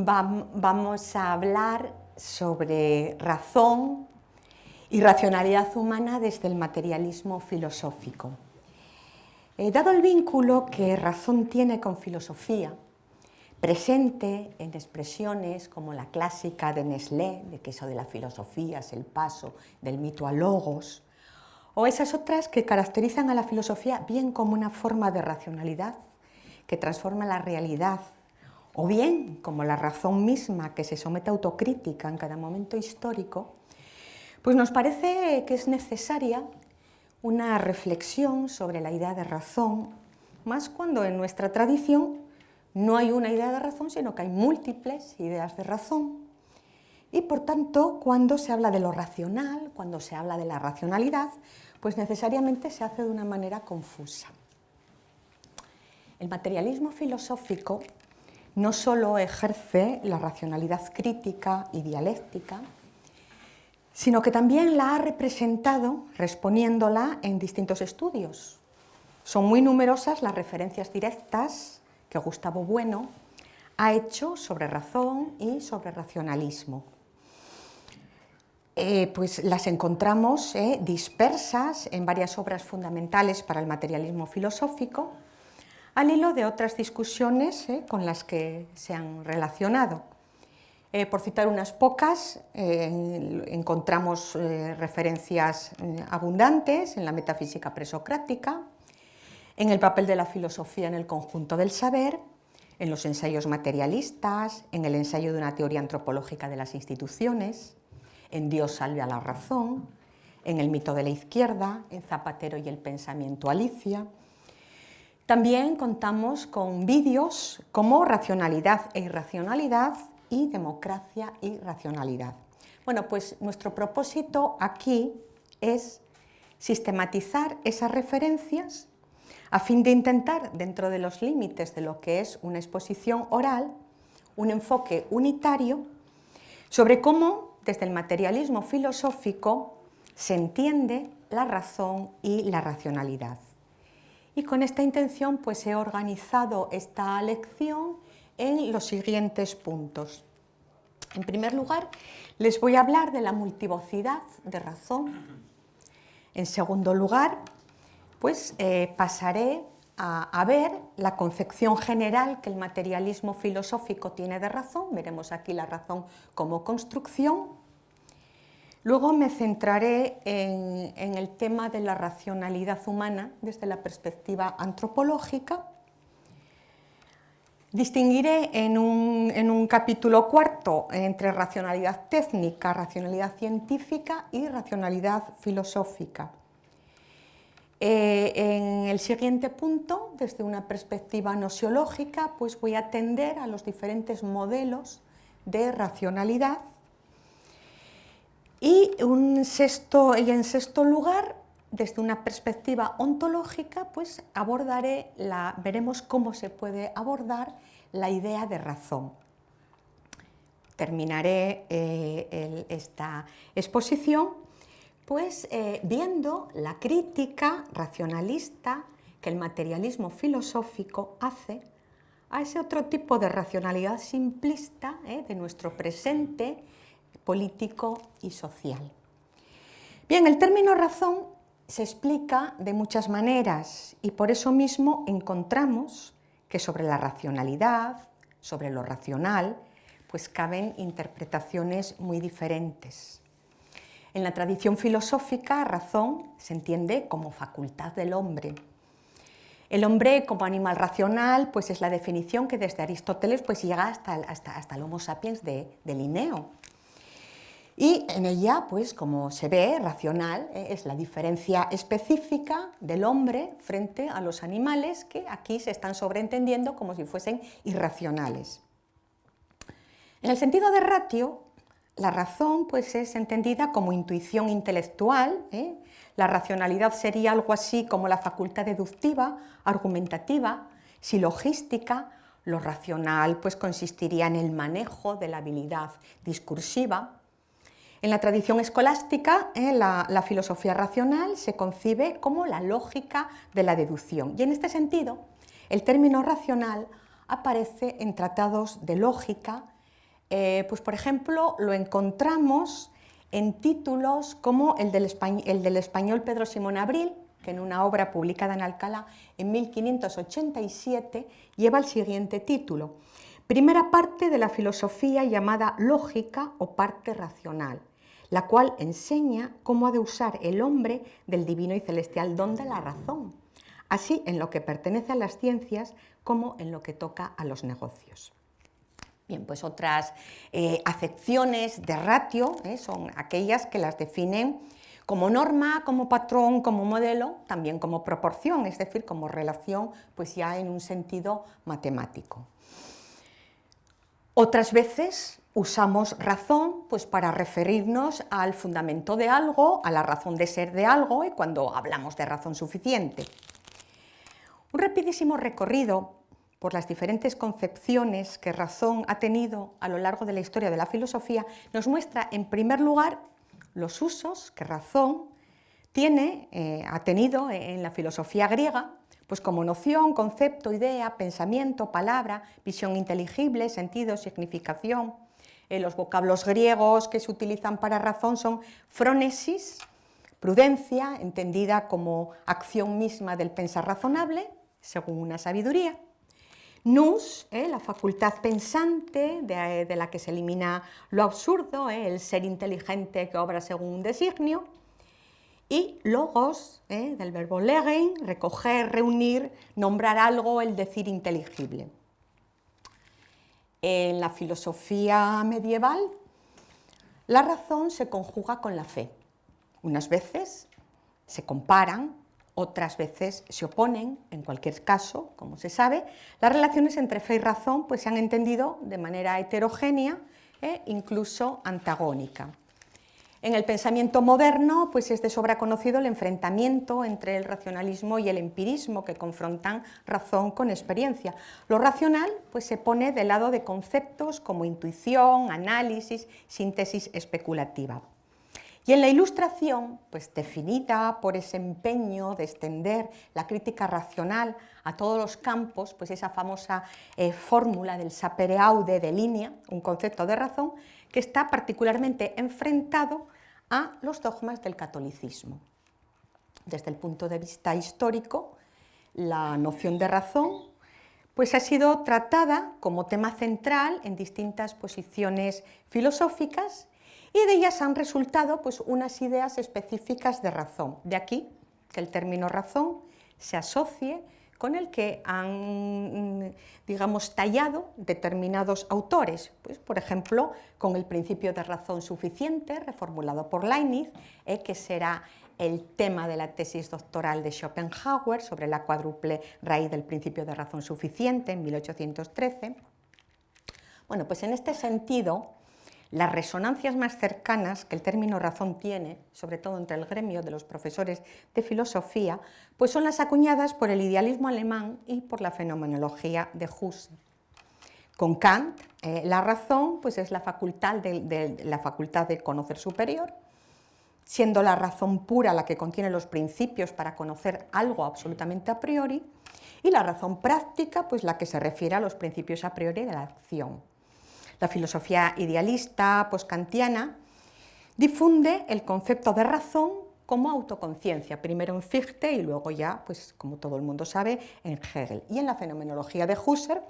Vamos a hablar sobre razón y racionalidad humana desde el materialismo filosófico. Dado el vínculo que razón tiene con filosofía, presente en expresiones como la clásica de Nestlé, de que eso de la filosofía es el paso del mito al logos, o esas otras que caracterizan a la filosofía bien como una forma de racionalidad que transforma la realidad, o bien como la razón misma que se somete a autocrítica en cada momento histórico, pues nos parece que es necesaria una reflexión sobre la idea de razón, más cuando en nuestra tradición no hay una idea de razón, sino que hay múltiples ideas de razón. Y por tanto, cuando se habla de lo racional, cuando se habla de la racionalidad, pues necesariamente se hace de una manera confusa. El materialismo filosófico no solo ejerce la racionalidad crítica y dialéctica, sino que también la ha representado respondiéndola en distintos estudios. Son muy numerosas las referencias directas que Gustavo Bueno ha hecho sobre razón y sobre racionalismo. Pues las encontramos dispersas en varias obras fundamentales para el materialismo filosófico, al hilo de otras discusiones con las que se han relacionado. Por citar unas pocas, encontramos referencias abundantes en la metafísica presocrática, en el papel de la filosofía en el conjunto del saber, en los ensayos materialistas, en el ensayo de una teoría antropológica de las instituciones, en Dios salve a la razón, en el mito de la izquierda, en Zapatero y el pensamiento Alicia. También contamos con vídeos como Racionalidad e irracionalidad y Democracia y racionalidad. Bueno, pues nuestro propósito aquí es sistematizar esas referencias a fin de intentar, dentro de los límites de lo que es una exposición oral, un enfoque unitario sobre cómo, desde el materialismo filosófico, se entiende la razón y la racionalidad. Y con esta intención pues he organizado esta lección en los siguientes puntos. En primer lugar, les voy a hablar de la multivocidad de razón. En segundo lugar, pues pasaré a ver la concepción general que el materialismo filosófico tiene de razón. Veremos aquí la razón como construcción. Luego me centraré en el tema de la racionalidad humana desde la perspectiva antropológica. Distinguiré en un capítulo cuarto entre racionalidad técnica, racionalidad científica y racionalidad filosófica. En el siguiente punto, desde una perspectiva nosiológica, pues voy a atender a los diferentes modelos de racionalidad. Y en sexto lugar, desde una perspectiva ontológica, pues veremos cómo se puede abordar la idea de razón. Terminaré esta exposición pues viendo la crítica racionalista que el materialismo filosófico hace a ese otro tipo de racionalidad simplista de nuestro presente político y social. Bien, el término razón se explica de muchas maneras y por eso mismo encontramos que sobre la racionalidad, sobre lo racional, pues caben interpretaciones muy diferentes. En la tradición filosófica, razón se entiende como facultad del hombre. El hombre como animal racional pues es la definición que desde Aristóteles pues llega hasta el Homo sapiens de Linneo. Y en ella, pues como se ve, racional es la diferencia específica del hombre frente a los animales que aquí se están sobreentendiendo como si fuesen irracionales. En el sentido de ratio, la razón pues, es entendida como intuición intelectual. La racionalidad sería algo así como la facultad deductiva, argumentativa, silogística. Lo racional pues, consistiría en el manejo de la habilidad discursiva. En la tradición escolástica, la filosofía racional se concibe como la lógica de la deducción. Y en este sentido, el término racional aparece en tratados de lógica Pues, por ejemplo, lo encontramos en títulos como el del español Pedro Simón Abril, que en una obra publicada en Alcalá en 1587 lleva el siguiente título: Primera parte de la filosofía llamada lógica o parte racional, la cual enseña cómo ha de usar el hombre del divino y celestial don de la razón, así en lo que pertenece a las ciencias como en lo que toca a los negocios. Bien, pues otras acepciones de ratio son aquellas que las definen como norma, como patrón, como modelo, también como proporción, es decir, como relación, pues ya en un sentido matemático. Otras veces usamos razón pues para referirnos al fundamento de algo, a la razón de ser de algo, y cuando hablamos de razón suficiente. Un rapidísimo recorrido por las diferentes concepciones que razón ha tenido a lo largo de la historia de la filosofía nos muestra, en primer lugar, los usos que razón ha tenido en la filosofía griega, pues como noción, concepto, idea, pensamiento, palabra, visión inteligible, sentido, significación. Los vocablos griegos que se utilizan para razón son phronesis, prudencia, entendida como acción misma del pensar razonable, según una sabiduría. Nous, la facultad pensante, de la que se elimina lo absurdo, el ser inteligente que obra según un designio. Y logos, del verbo legen, recoger, reunir, nombrar algo, el decir inteligible. En la filosofía medieval, la razón se conjuga con la fe. Unas veces se comparan, otras veces se oponen. En cualquier caso, como se sabe, las relaciones entre fe y razón pues, se han entendido de manera heterogénea e incluso antagónica. En el pensamiento moderno pues es de sobra conocido el enfrentamiento entre el racionalismo y el empirismo, que confrontan razón con experiencia. Lo racional pues se pone del lado de conceptos como intuición, análisis, síntesis especulativa. Y en la Ilustración, pues definida por ese empeño de extender la crítica racional a todos los campos, pues esa famosa fórmula del sapere aude de línea, un concepto de razón, que está particularmente enfrentado a los dogmas del catolicismo. Desde el punto de vista histórico, la noción de razón pues ha sido tratada como tema central en distintas posiciones filosóficas, y de ellas han resultado pues, unas ideas específicas de razón. De aquí que el término razón se asocie con el que han, digamos, tallado determinados autores, pues, por ejemplo, con el principio de razón suficiente, reformulado por Leibniz, que será el tema de la tesis doctoral de Schopenhauer sobre la cuádruple raíz del principio de razón suficiente en 1813. Bueno, pues en este sentido, las resonancias más cercanas que el término razón tiene, sobre todo entre el gremio de los profesores de filosofía, pues son las acuñadas por el idealismo alemán y por la fenomenología de Husserl. Con Kant, la razón pues es la facultad de conocer superior, siendo la razón pura la que contiene los principios para conocer algo absolutamente a priori, y la razón práctica pues la que se refiere a los principios a priori de la acción. La filosofía idealista postkantiana difunde el concepto de razón como autoconciencia, primero en Fichte y luego ya, pues como todo el mundo sabe, en Hegel. Y en la fenomenología de Husserl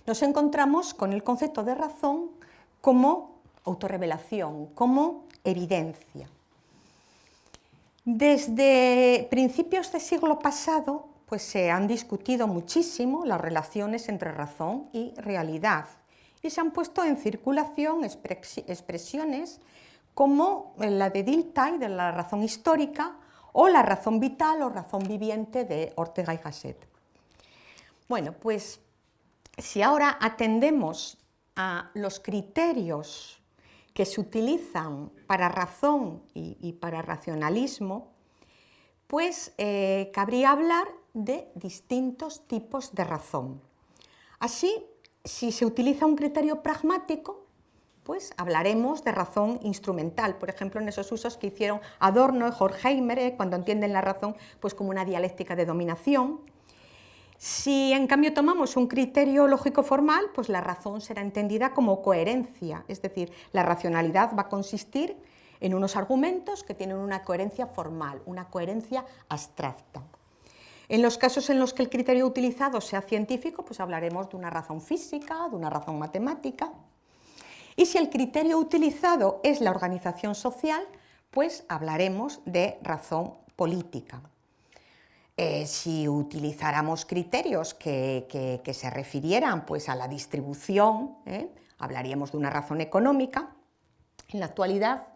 nos encontramos con el concepto de razón como autorrevelación, como evidencia. Desde principios del siglo pasado pues se han discutido muchísimo las relaciones entre razón y realidad, y se han puesto en circulación expresiones como la de Dilthey, de la razón histórica, o la razón vital o razón viviente de Ortega y Gasset. Bueno, pues si ahora atendemos a los criterios que se utilizan para razón y para racionalismo, pues cabría hablar de distintos tipos de razón. Así, si se utiliza un criterio pragmático, pues hablaremos de razón instrumental, por ejemplo, en esos usos que hicieron Adorno y Horkheimer, cuando entienden la razón pues como una dialéctica de dominación. Si en cambio tomamos un criterio lógico formal, pues la razón será entendida como coherencia, es decir, la racionalidad va a consistir en unos argumentos que tienen una coherencia formal, una coherencia abstracta. En los casos en los que el criterio utilizado sea científico, pues hablaremos de una razón física, de una razón matemática. Y si el criterio utilizado es la organización social, pues hablaremos de razón política. Si utilizáramos criterios que se refirieran pues, a la distribución, hablaríamos de una razón económica. En la actualidad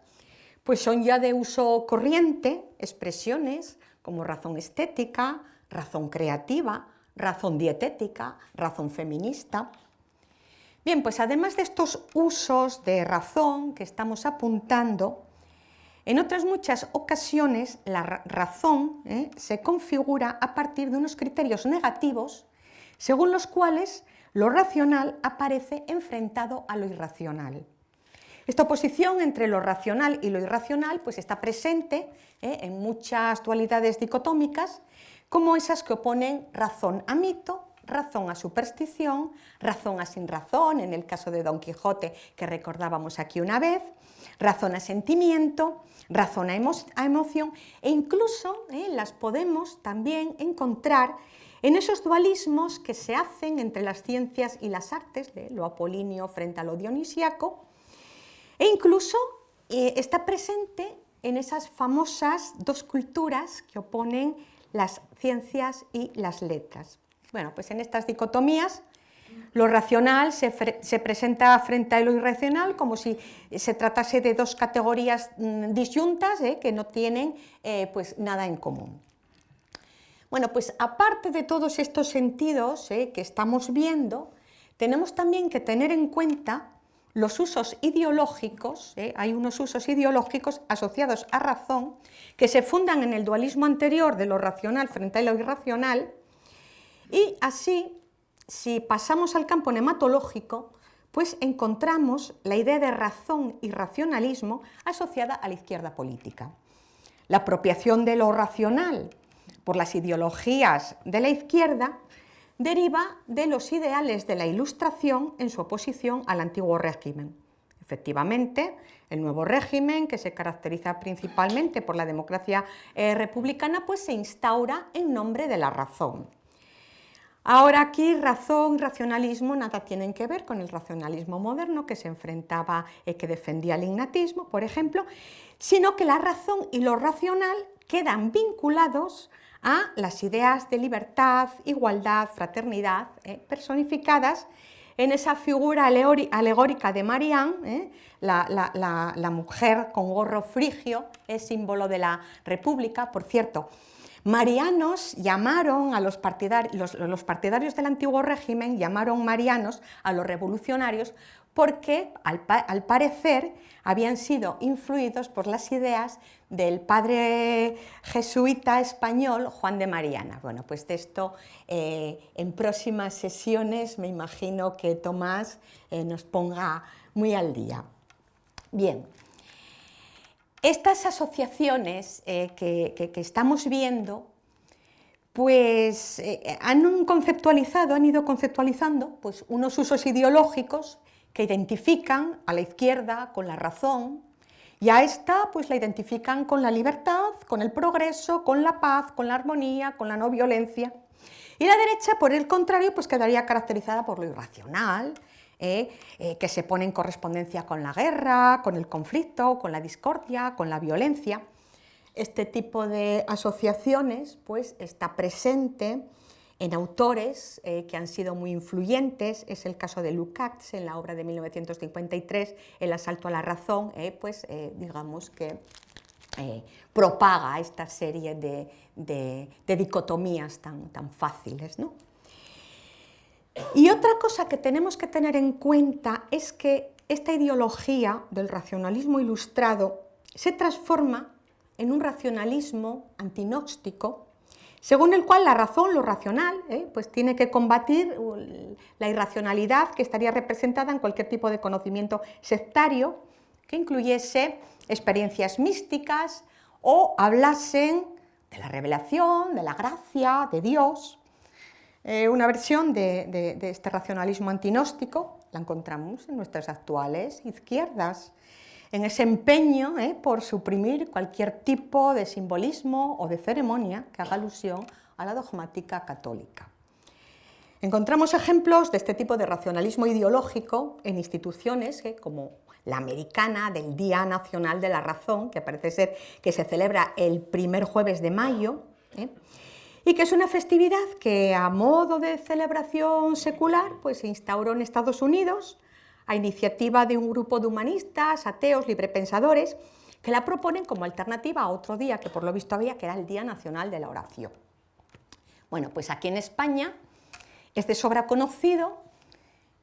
pues son ya de uso corriente expresiones como razón estética, razón creativa, razón dietética, razón feminista. Bien, pues además de estos usos de razón que estamos apuntando, en otras muchas ocasiones la razón se configura a partir de unos criterios negativos según los cuales lo racional aparece enfrentado a lo irracional. Esta oposición entre lo racional y lo irracional pues está presente en muchas dualidades dicotómicas, como esas que oponen razón a mito, razón a superstición, razón a sinrazón, en el caso de Don Quijote que recordábamos aquí una vez, razón a sentimiento, razón a emoción, e incluso las podemos también encontrar en esos dualismos que se hacen entre las ciencias y las artes, de lo apolíneo frente a lo dionisíaco, e incluso está presente en esas famosas dos culturas que oponen las ciencias y las letras. Bueno, pues en estas dicotomías lo racional se presenta frente a lo irracional como si se tratase de dos categorías disyuntas que no tienen pues nada en común. Bueno, pues aparte de todos estos sentidos que estamos viendo, tenemos también que tener en cuenta los usos ideológicos, hay unos usos ideológicos asociados a razón que se fundan en el dualismo anterior de lo racional frente a lo irracional, y así, si pasamos al campo nematológico, pues encontramos la idea de razón y racionalismo asociada a la izquierda política. La apropiación de lo racional por las ideologías de la izquierda deriva de los ideales de la Ilustración en su oposición al antiguo régimen. Efectivamente, el nuevo régimen, que se caracteriza principalmente por la democracia republicana, pues se instaura en nombre de la razón. Ahora aquí razón y racionalismo nada tienen que ver con el racionalismo moderno que se enfrentaba, que defendía el ignatismo, por ejemplo, sino que la razón y lo racional quedan vinculados a las ideas de libertad, igualdad, fraternidad, personificadas en esa figura alegórica de Marianne, la mujer con gorro frigio, es símbolo de la República. Por cierto, marianos llamaron a los partidarios del antiguo régimen, llamaron marianos a los revolucionarios porque al parecer habían sido influidos por las ideas del padre jesuita español Juan de Mariana. Bueno, pues de esto en próximas sesiones me imagino que Tomás nos ponga muy al día. Bien, estas asociaciones que estamos viendo pues han ido conceptualizando pues, unos usos ideológicos que identifican a la izquierda con la razón y a esta pues la identifican con la libertad, con el progreso, con la paz, con la armonía, con la no violencia. Y la derecha, por el contrario, pues quedaría caracterizada por lo irracional, que se pone en correspondencia con la guerra, con el conflicto, con la discordia, con la violencia. Este tipo de asociaciones pues, está presente en autores que han sido muy influyentes. Es el caso de Lukács en la obra de 1953, El asalto a la razón, digamos que propaga esta serie de dicotomías tan fáciles, ¿no? Y otra cosa que tenemos que tener en cuenta es que esta ideología del racionalismo ilustrado se transforma en un racionalismo antinóstico, según el cual la razón, lo racional, pues tiene que combatir la irracionalidad que estaría representada en cualquier tipo de conocimiento sectario que incluyese experiencias místicas o hablasen de la revelación, de la gracia, de Dios. Una versión de este racionalismo antinóstico la encontramos en nuestras actuales izquierdas, en ese empeño por suprimir cualquier tipo de simbolismo o de ceremonia que haga alusión a la dogmática católica. Encontramos ejemplos de este tipo de racionalismo ideológico en instituciones como la americana del Día Nacional de la Razón, que parece ser que se celebra el primer jueves de mayo, y que es una festividad que a modo de celebración secular pues, se instauró en Estados Unidos a iniciativa de un grupo de humanistas, ateos, librepensadores, que la proponen como alternativa a otro día que por lo visto había, que era el Día Nacional de la Oración. Bueno, pues aquí en España es de sobra conocido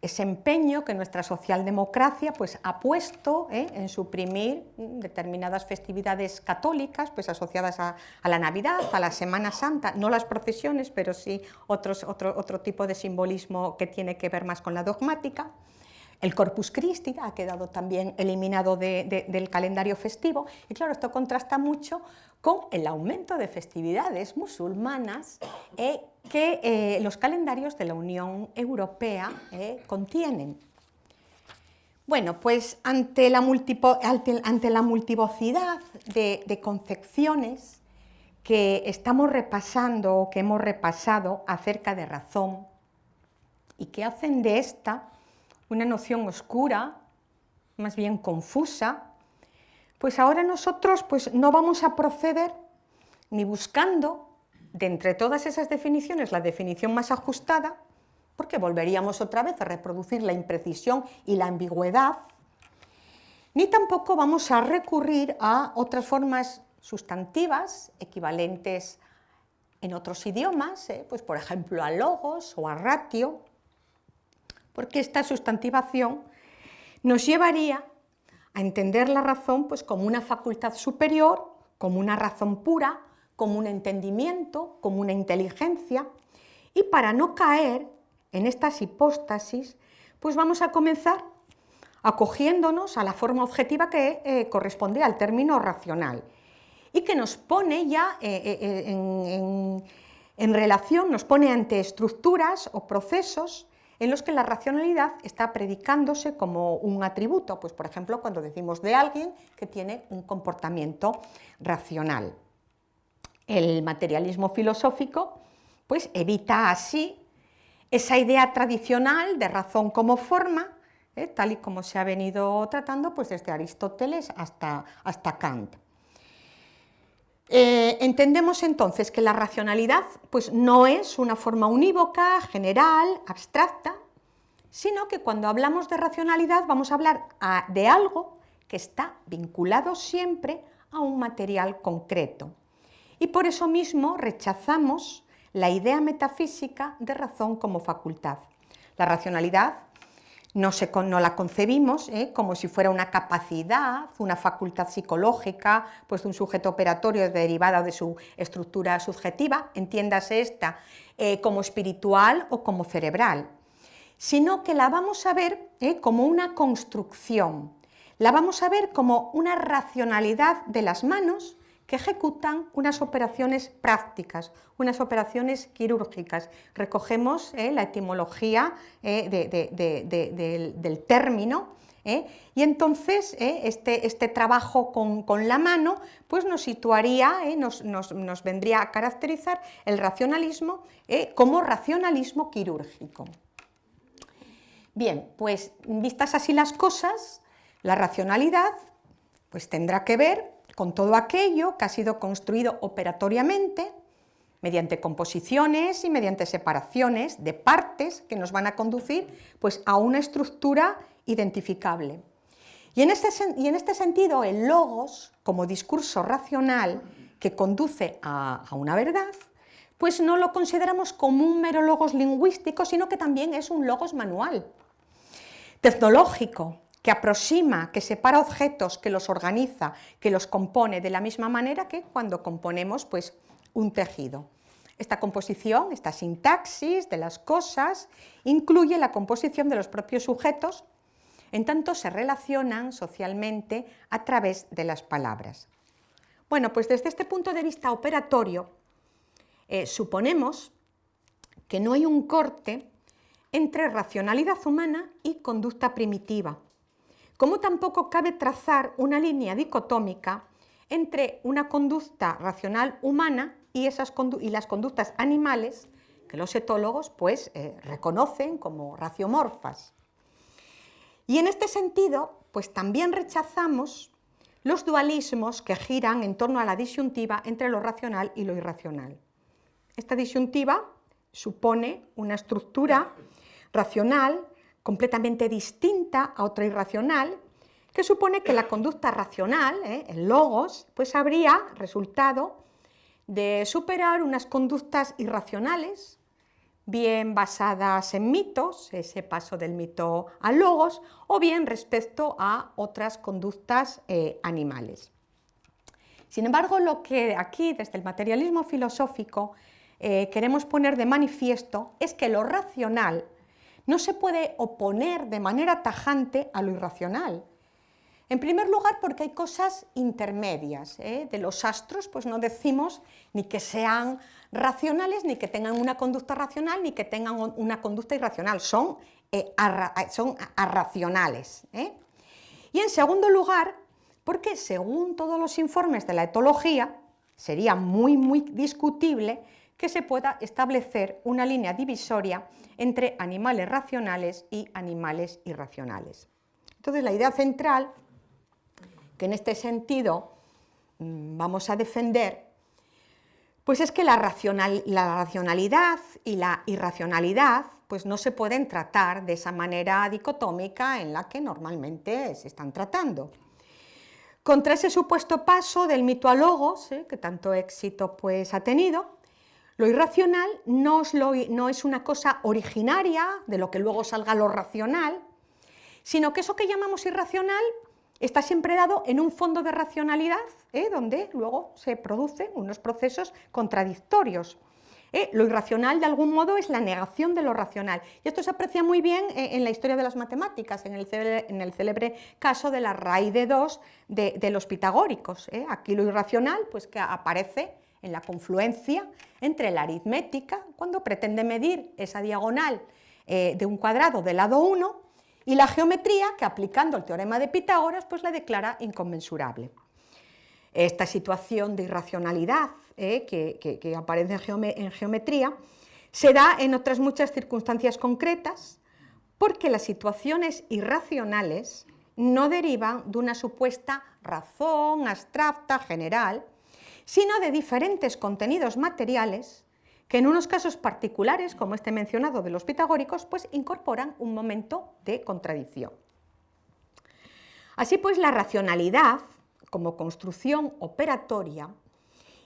ese empeño que nuestra socialdemocracia pues, ha puesto en suprimir determinadas festividades católicas pues, asociadas a la Navidad, a la Semana Santa, no las procesiones, pero sí otro tipo de simbolismo que tiene que ver más con la dogmática. El Corpus Christi ha quedado también eliminado del calendario festivo y claro, esto contrasta mucho con el aumento de festividades musulmanas que los calendarios de la Unión Europea contienen. Bueno, pues ante la multivocidad de concepciones que estamos repasando o que hemos repasado acerca de razón y que hacen de esta una noción oscura, más bien confusa, pues ahora nosotros pues, no vamos a proceder ni buscando de entre todas esas definiciones la definición más ajustada, porque volveríamos otra vez a reproducir la imprecisión y la ambigüedad, ni tampoco vamos a recurrir a otras formas sustantivas equivalentes en otros idiomas, pues por ejemplo a logos o a ratio, porque esta sustantivación nos llevaría a entender la razón pues, como una facultad superior, como una razón pura, como un entendimiento, como una inteligencia, y para no caer en estas hipóstasis, pues vamos a comenzar acogiéndonos a la forma objetiva que corresponde al término racional y que nos pone ya en relación, nos pone ante estructuras o procesos en los que la racionalidad está predicándose como un atributo, pues por ejemplo cuando decimos de alguien que tiene un comportamiento racional. El materialismo filosófico pues evita así esa idea tradicional de razón como forma, tal y como se ha venido tratando pues desde Aristóteles hasta Kant. Entendemos entonces que la racionalidad pues, no es una forma unívoca, general, abstracta, sino que cuando hablamos de racionalidad vamos a hablar de algo que está vinculado siempre a un material concreto. Y por eso mismo rechazamos la idea metafísica de razón como facultad. La racionalidad no la concebimos como si fuera una capacidad, una facultad psicológica, pues de un sujeto operatorio derivada de su estructura subjetiva, entiéndase esta como espiritual o como cerebral, sino que la vamos a ver como una construcción, la vamos a ver como una racionalidad de las manos que ejecutan unas operaciones prácticas, unas operaciones quirúrgicas. Recogemos la etimología del término y entonces este trabajo con la mano pues nos situaría, nos vendría a caracterizar el racionalismo como racionalismo quirúrgico. Bien, pues vistas así las cosas, la racionalidad pues tendrá que ver con todo aquello que ha sido construido operatoriamente, mediante composiciones y mediante separaciones de partes que nos van a conducir pues, a una estructura identificable. Y en este sentido, el logos, como discurso racional que conduce a una verdad, pues no lo consideramos como un mero logos lingüístico, sino que también es un logos manual, tecnológico, que aproxima, que separa objetos, que los organiza, que los compone de la misma manera que cuando componemos pues, un tejido. Esta composición, esta sintaxis de las cosas, incluye la composición de los propios sujetos, en tanto se relacionan socialmente a través de las palabras. Bueno, pues desde este punto de vista operatorio, suponemos que no hay un corte entre racionalidad humana y conducta primitiva, como tampoco cabe trazar una línea dicotómica entre una conducta racional humana y las conductas animales que los etólogos pues, reconocen como raciomorfas. Y en este sentido, pues también rechazamos los dualismos que giran en torno a la disyuntiva entre lo racional y lo irracional. Esta disyuntiva supone una estructura racional completamente distinta a otra irracional, que supone que la conducta racional, el logos, pues habría resultado de superar unas conductas irracionales, bien basadas en mitos, ese paso del mito al logos, o bien respecto a otras conductas animales. Sin embargo, lo que aquí, desde el materialismo filosófico, queremos poner de manifiesto es que lo racional no se puede oponer de manera tajante a lo irracional. En primer lugar, porque hay cosas intermedias. De los astros, pues no decimos ni que sean racionales, ni que tengan una conducta racional, ni que tengan una conducta irracional. Son arracionales. Y en segundo lugar, porque según todos los informes de la etología, sería muy discutible que se pueda establecer una línea divisoria entre animales racionales y animales irracionales. Entonces, la idea central, que en este sentido vamos a defender, pues es que la racionalidad y la irracionalidad pues no se pueden tratar de esa manera dicotómica en la que normalmente se están tratando. Contra ese supuesto paso del mito a logos, que tanto éxito pues, ha tenido, lo irracional no es una cosa originaria de lo que luego salga lo racional, sino que eso que llamamos irracional está siempre dado en un fondo de racionalidad, donde luego se producen unos procesos contradictorios. Lo irracional, de algún modo, es la negación de lo racional. Y esto se aprecia muy bien en la historia de las matemáticas, en el célebre caso de la raíz de 2 de los pitagóricos. Aquí lo irracional, pues que aparece en la confluencia entre la aritmética, cuando pretende medir esa diagonal de un cuadrado de lado 1, y la geometría, que aplicando el teorema de Pitágoras, pues la declara inconmensurable. Esta situación de irracionalidad que aparece en geometría se da en otras muchas circunstancias concretas, porque las situaciones irracionales no derivan de una supuesta razón abstracta general, sino de diferentes contenidos materiales que en unos casos particulares, como este mencionado de los pitagóricos, pues incorporan un momento de contradicción. Así pues, la racionalidad, como construcción operatoria,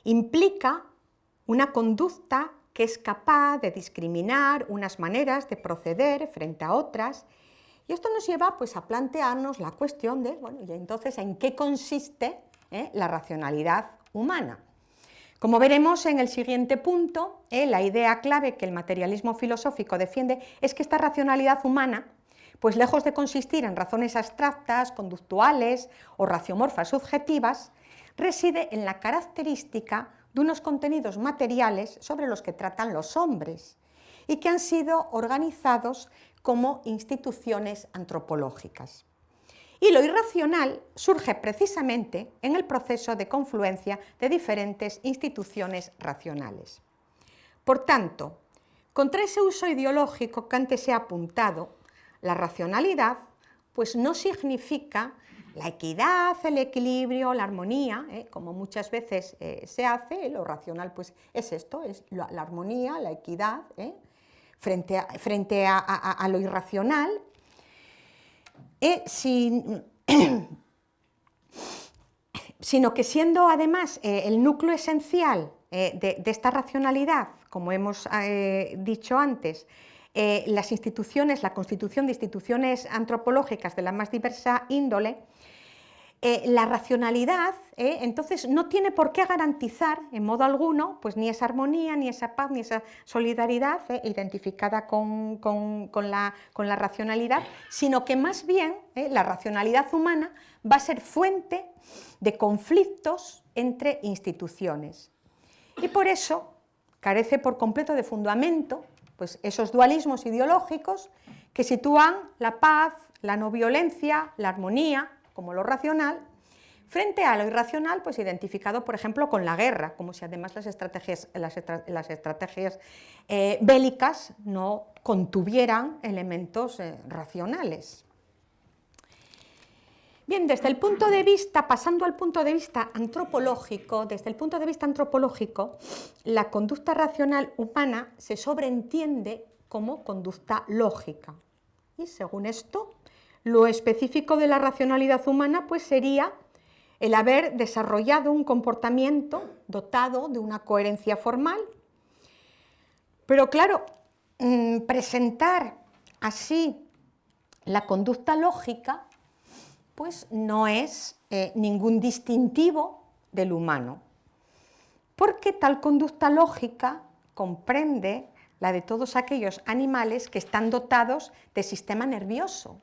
implica una conducta que es capaz de discriminar unas maneras de proceder frente a otras, y esto nos lleva pues, a plantearnos la cuestión de, bueno, y entonces, ¿en qué consiste la racionalidad humana? Como veremos en el siguiente punto, la idea clave que el materialismo filosófico defiende es que esta racionalidad humana, pues lejos de consistir en razones abstractas, conductuales o raciomorfas subjetivas, reside en la característica de unos contenidos materiales sobre los que tratan los hombres y que han sido organizados como instituciones antropológicas. Y lo irracional surge precisamente en el proceso de confluencia de diferentes instituciones racionales. Por tanto, contra ese uso ideológico que antes he apuntado, la racionalidad pues no significa la equidad, el equilibrio, la armonía, como muchas veces se hace. Lo racional pues es esto, es la armonía, la equidad, frente a lo irracional. Sino que siendo además el núcleo esencial de esta racionalidad, como hemos dicho antes, las instituciones, la constitución de instituciones antropológicas de la más diversa índole, la racionalidad entonces no tiene por qué garantizar en modo alguno pues ni esa armonía, ni esa paz, ni esa solidaridad identificada con la racionalidad, sino que más bien la racionalidad humana va a ser fuente de conflictos entre instituciones. Y por eso carece por completo de fundamento pues esos dualismos ideológicos que sitúan la paz, la no violencia, la armonía, como lo racional, frente a lo irracional, pues identificado, por ejemplo, con la guerra, como si además las estrategias bélicas no contuvieran elementos racionales. Bien, desde el punto de vista, pasando al punto de vista antropológico, desde el punto de vista antropológico, la conducta racional humana se sobreentiende como conducta lógica. Y según esto, lo específico de la racionalidad humana pues sería el haber desarrollado un comportamiento dotado de una coherencia formal. Pero claro, presentar así la conducta lógica pues no es ningún distintivo del humano, porque tal conducta lógica comprende la de todos aquellos animales que están dotados de sistema nervioso,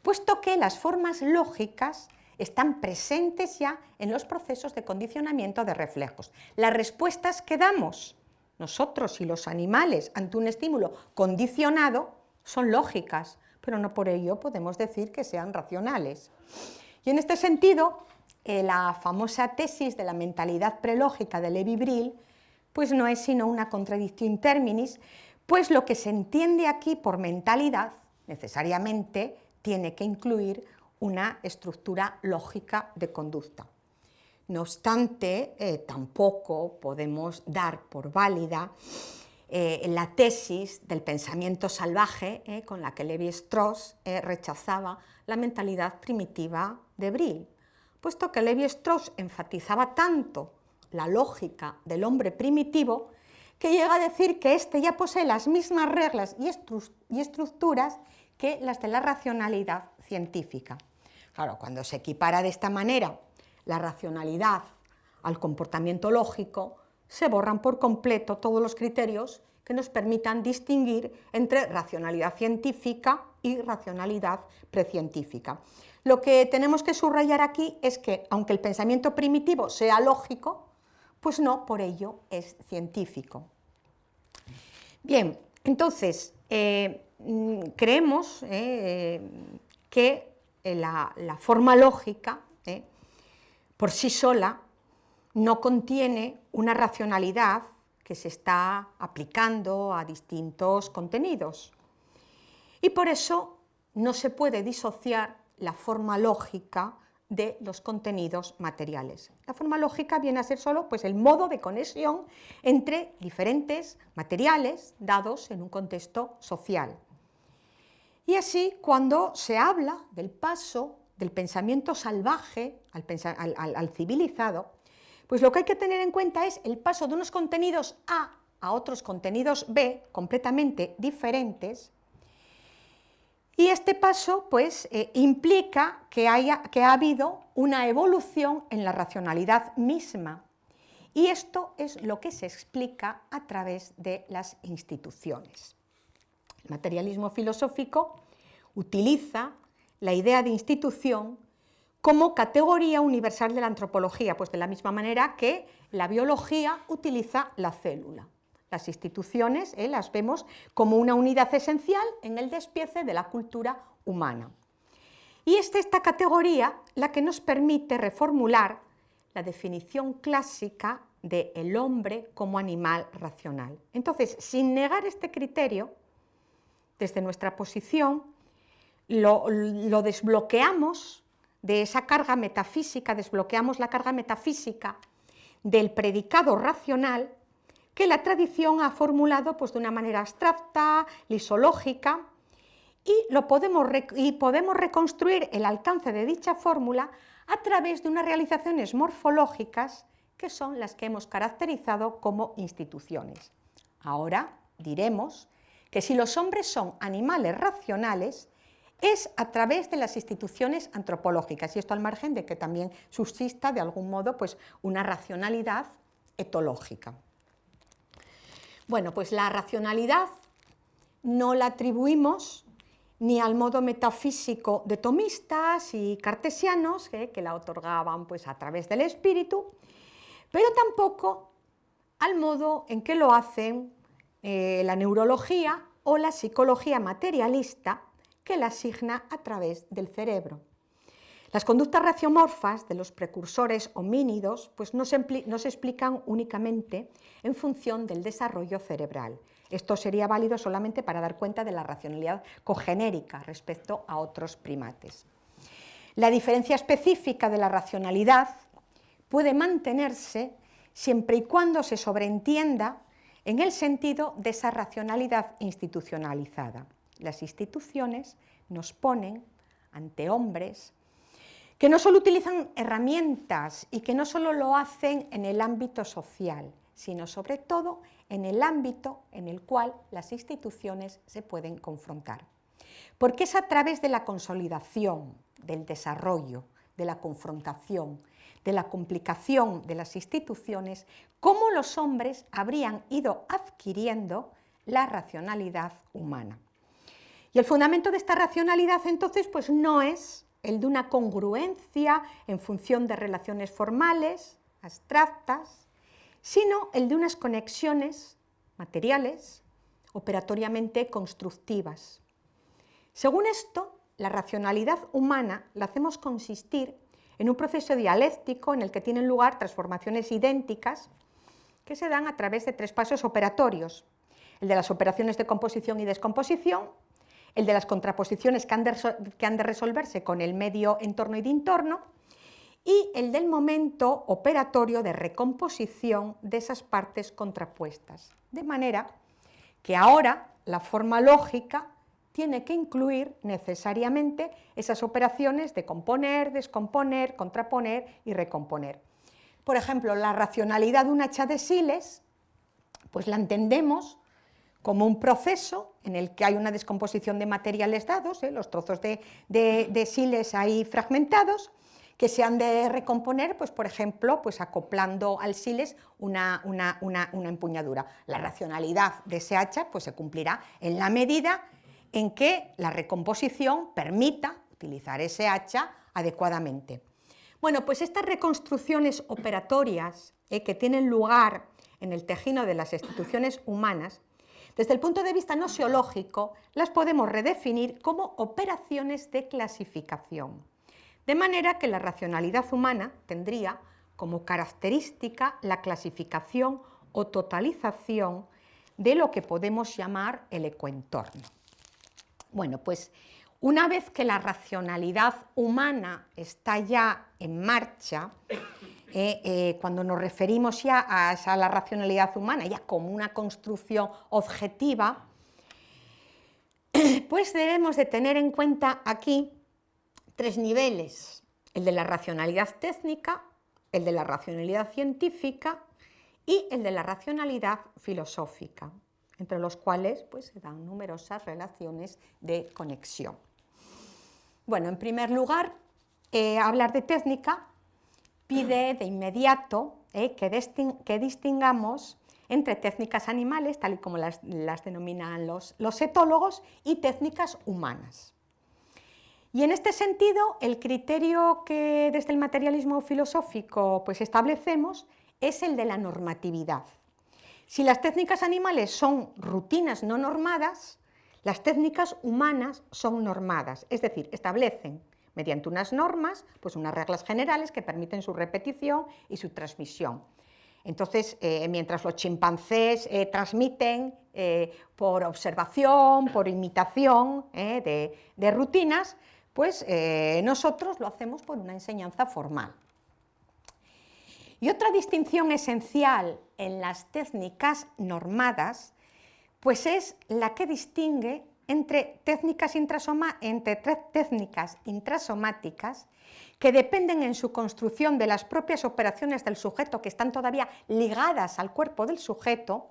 puesto que las formas lógicas están presentes ya en los procesos de condicionamiento de reflejos. Las respuestas que damos nosotros y los animales ante un estímulo condicionado son lógicas, pero no por ello podemos decir que sean racionales. Y en este sentido, la famosa tesis de la mentalidad prelógica de Lévi-Brill, pues no es sino una contradictio in terminis, pues lo que se entiende aquí por mentalidad necesariamente tiene que incluir una estructura lógica de conducta. No obstante, tampoco podemos dar por válida la tesis del pensamiento salvaje con la que Lévi-Strauss rechazaba la mentalidad primitiva de Brill, puesto que Lévi-Strauss enfatizaba tanto la lógica del hombre primitivo que llega a decir que éste ya posee las mismas reglas y estructuras que las de la racionalidad científica. Claro, cuando se equipara de esta manera la racionalidad al comportamiento lógico, se borran por completo todos los criterios que nos permitan distinguir entre racionalidad científica y racionalidad precientífica. Lo que tenemos que subrayar aquí es que, aunque el pensamiento primitivo sea lógico, pues no por ello es científico. Bien, entonces, creemos que la forma lógica por sí sola no contiene una racionalidad que se está aplicando a distintos contenidos. Y por eso no se puede disociar la forma lógica de los contenidos materiales. La forma lógica viene a ser solo pues, el modo de conexión entre diferentes materiales dados en un contexto social. Y así, cuando se habla del paso del pensamiento salvaje al civilizado, pues lo que hay que tener en cuenta es el paso de unos contenidos a otros contenidos B, completamente diferentes, y este paso pues, implica que ha habido una evolución en la racionalidad misma, y esto es lo que se explica a través de las instituciones. El materialismo filosófico utiliza la idea de institución como categoría universal de la antropología, pues de la misma manera que la biología utiliza la célula. Las instituciones las vemos como una unidad esencial en el despiece de la cultura humana. Y es esta categoría la que nos permite reformular la definición clásica del hombre como animal racional. Entonces, sin negar este criterio, desde nuestra posición, lo desbloqueamos de esa carga metafísica, desbloqueamos la carga metafísica del predicado racional que la tradición ha formulado pues, de una manera abstracta, lisológica, y podemos reconstruir el alcance de dicha fórmula a través de unas realizaciones morfológicas que son las que hemos caracterizado como instituciones. Ahora diremos que si los hombres son animales racionales, es a través de las instituciones antropológicas, y esto al margen de que también subsista de algún modo pues, una racionalidad etológica. Bueno, pues la racionalidad no la atribuimos ni al modo metafísico de tomistas y cartesianos, que la otorgaban pues, a través del espíritu, pero tampoco al modo en que lo hacen la neurología o la psicología materialista, que la asigna a través del cerebro. Las conductas raciomorfas de los precursores homínidos pues no se explican únicamente en función del desarrollo cerebral. Esto sería válido solamente para dar cuenta de la racionalidad cogenérica respecto a otros primates. La diferencia específica de la racionalidad puede mantenerse siempre y cuando se sobreentienda en el sentido de esa racionalidad institucionalizada. Las instituciones nos ponen ante hombres que no solo utilizan herramientas y que no solo lo hacen en el ámbito social, sino sobre todo en el ámbito en el cual las instituciones se pueden confrontar. Porque es a través de la consolidación, del desarrollo, de la confrontación, de la complicación de las instituciones, cómo los hombres habrían ido adquiriendo la racionalidad humana. Y el fundamento de esta racionalidad entonces pues no es el de una congruencia en función de relaciones formales, abstractas, sino el de unas conexiones materiales, operatoriamente constructivas. Según esto, la racionalidad humana la hacemos consistir en un proceso dialéctico en el que tienen lugar transformaciones idénticas que se dan a través de 3 pasos operatorios: el de las operaciones de composición y descomposición, el de las contraposiciones que han de resolverse con el medio entorno y de entorno, y el del momento operatorio de recomposición de esas partes contrapuestas. De manera que ahora la forma lógica tiene que incluir necesariamente esas operaciones de componer, descomponer, contraponer y recomponer. Por ejemplo, la racionalidad de un hacha de siles, pues la entendemos como un proceso en el que hay una descomposición de materiales dados, los trozos de siles ahí fragmentados, que se han de recomponer, pues, por ejemplo, pues, acoplando al siles una empuñadura. La racionalidad de ese hacha pues, se cumplirá en la medida en que la recomposición permita utilizar ese hacha adecuadamente. Bueno, pues estas reconstrucciones operatorias que tienen lugar en el tejido de las instituciones humanas, desde el punto de vista nosiológico, las podemos redefinir como operaciones de clasificación. De manera que la racionalidad humana tendría como característica la clasificación o totalización de lo que podemos llamar el ecoentorno. Bueno, pues una vez que la racionalidad humana está ya en marcha, cuando nos referimos ya a la racionalidad humana, ya como una construcción objetiva, pues debemos de tener en cuenta aquí 3 niveles: el de la racionalidad técnica, el de la racionalidad científica y el de la racionalidad filosófica, entre los cuales pues, se dan numerosas relaciones de conexión. Bueno, en primer lugar, hablar de técnica pide de inmediato que distingamos entre técnicas animales, tal y como las denominan los etólogos, y técnicas humanas. Y en este sentido, el criterio que desde el materialismo filosófico pues, establecemos es el de la normatividad. Si las técnicas animales son rutinas no normadas, las técnicas humanas son normadas, es decir, establecen mediante unas normas, pues unas reglas generales que permiten su repetición y su transmisión. Entonces, mientras los chimpancés transmiten por observación, por imitación de rutinas, pues nosotros lo hacemos por una enseñanza formal. Y otra distinción esencial en las técnicas normadas, pues es la que distingue entre técnicas intrasomáticas que dependen en su construcción de las propias operaciones del sujeto, que están todavía ligadas al cuerpo del sujeto,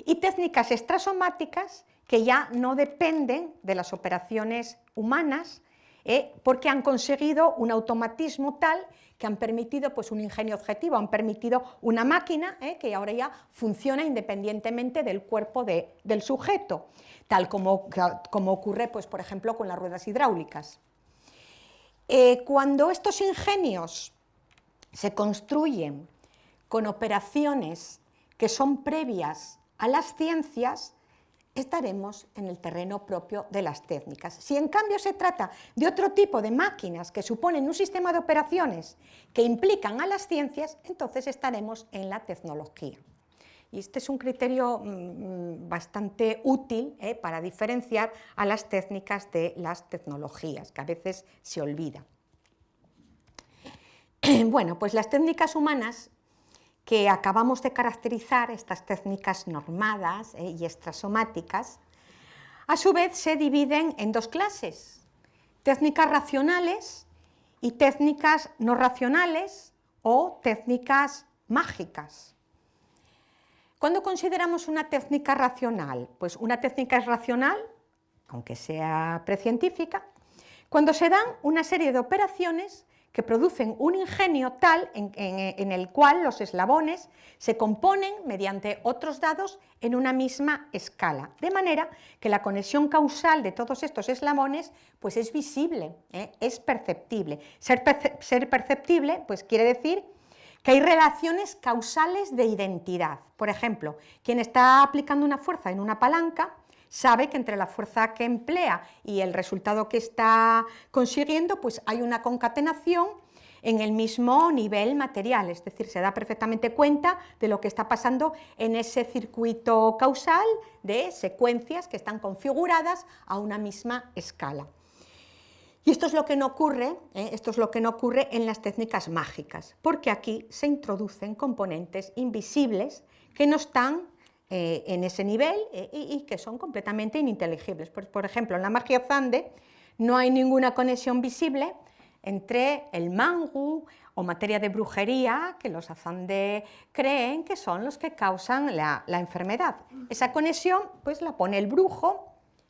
y técnicas extrasomáticas que ya no dependen de las operaciones humanas, porque han conseguido un automatismo tal que han permitido pues, un ingenio objetivo, han permitido una máquina que ahora ya funciona independientemente del cuerpo del sujeto, tal como ocurre, pues, por ejemplo, con las ruedas hidráulicas. Cuando estos ingenios se construyen con operaciones que son previas a las ciencias, estaremos en el terreno propio de las técnicas. Si en cambio se trata de otro tipo de máquinas que suponen un sistema de operaciones que implican a las ciencias, entonces estaremos en la tecnología. Y este es un criterio bastante útil para diferenciar a las técnicas de las tecnologías, que a veces se olvida. Bueno, pues las técnicas humanas que acabamos de caracterizar, estas técnicas normadas y extrasomáticas, a su vez se dividen en dos clases: técnicas racionales y técnicas no racionales o técnicas mágicas. ¿Cuándo consideramos una técnica racional? Pues una técnica es racional, aunque sea precientífica, cuando se dan una serie de operaciones que producen un ingenio tal en el cual los eslabones se componen mediante otros dados en una misma escala, de manera que la conexión causal de todos estos eslabones pues es visible, es perceptible. Ser perceptible pues quiere decir que hay relaciones causales de identidad. Por ejemplo, quien está aplicando una fuerza en una palanca sabe que entre la fuerza que emplea y el resultado que está consiguiendo, pues hay una concatenación en el mismo nivel material, es decir, se da perfectamente cuenta de lo que está pasando en ese circuito causal de secuencias que están configuradas a una misma escala. Y esto es lo que no ocurre, en las técnicas mágicas, porque aquí se introducen componentes invisibles que no están en ese nivel y que son completamente ininteligibles. Por ejemplo, en la magia Zande no hay ninguna conexión visible entre el mangu o materia de brujería que los Azande creen que son los que causan la enfermedad. Esa conexión pues la pone el brujo,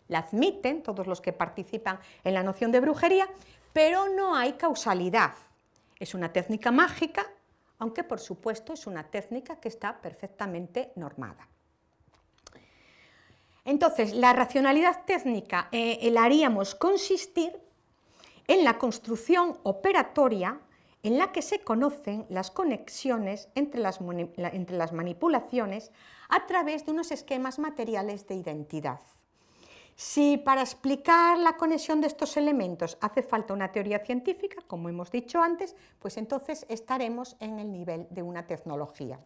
la admiten todos los que participan en la noción de brujería, pero no hay causalidad. Es una técnica mágica, aunque por supuesto es una técnica que está perfectamente normada. Entonces, la racionalidad técnica la haríamos consistir en la construcción operatoria en la que se conocen las conexiones entre las manipulaciones a través de unos esquemas materiales de identidad. Si para explicar la conexión de estos elementos hace falta una teoría científica, como hemos dicho antes, pues entonces estaremos en el nivel de una tecnología.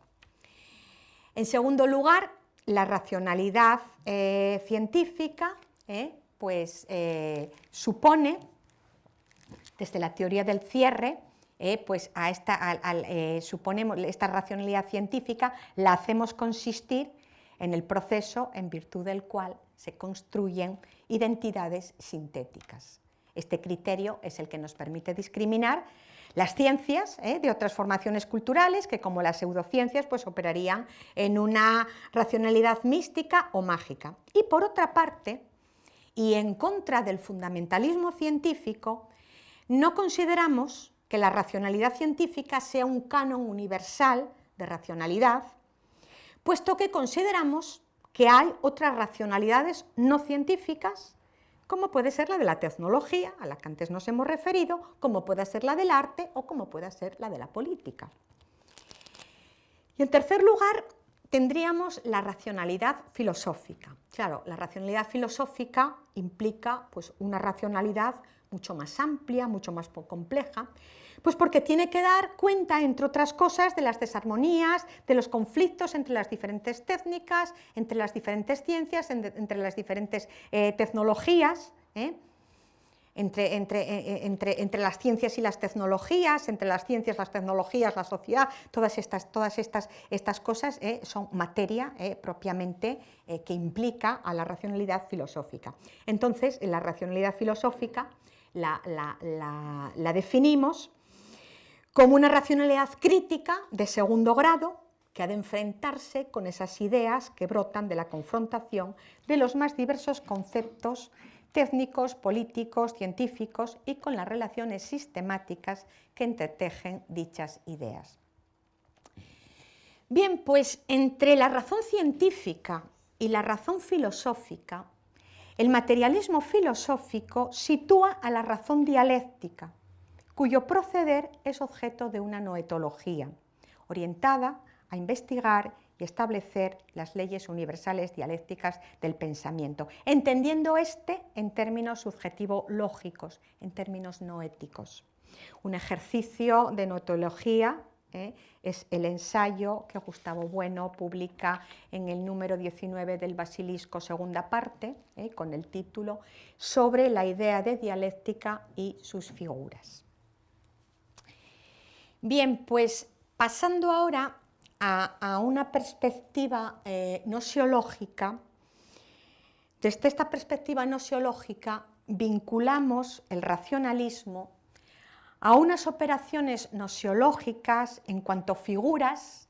En segundo lugar, la racionalidad científica supone, desde la teoría del cierre, suponemos esta racionalidad científica la hacemos consistir en el proceso en virtud del cual se construyen identidades sintéticas. Este criterio es el que nos permite discriminar las ciencias de otras formaciones culturales que, como las pseudociencias, pues operarían en una racionalidad mística o mágica. Y por otra parte, y en contra del fundamentalismo científico, no consideramos que la racionalidad científica sea un canon universal de racionalidad, puesto que consideramos que hay otras racionalidades no científicas, como puede ser la de la tecnología, a la que antes nos hemos referido, como puede ser la del arte o como puede ser la de la política. Y en tercer lugar, tendríamos la racionalidad filosófica. Claro, la racionalidad filosófica implica pues, una racionalidad mucho más amplia, mucho más compleja, pues porque tiene que dar cuenta, entre otras cosas, de las desarmonías, de los conflictos entre las diferentes técnicas, entre las diferentes ciencias, entre las diferentes tecnologías, entre las ciencias y las tecnologías, entre las ciencias, las tecnologías, la sociedad, todas estas cosas son materia propiamente que implica a la racionalidad filosófica. Entonces, la racionalidad filosófica la definimos como una racionalidad crítica de segundo grado que ha de enfrentarse con esas ideas que brotan de la confrontación de los más diversos conceptos técnicos, políticos, científicos y con las relaciones sistemáticas que entretejen dichas ideas. Bien, pues entre la razón científica y la razón filosófica, el materialismo filosófico sitúa a la razón dialéctica, cuyo proceder es objeto de una noetología, orientada a investigar y establecer las leyes universales dialécticas del pensamiento, entendiendo en términos subjetivo-lógicos, en términos no éticos. Un ejercicio de noetología es el ensayo que Gustavo Bueno publica en el número 19 del Basilisco, segunda parte, con el título Sobre la idea de dialéctica y sus figuras. Bien, pues pasando ahora a una perspectiva nosiológica, desde esta perspectiva nosiológica vinculamos el racionalismo a unas operaciones nosiológicas en cuanto a figuras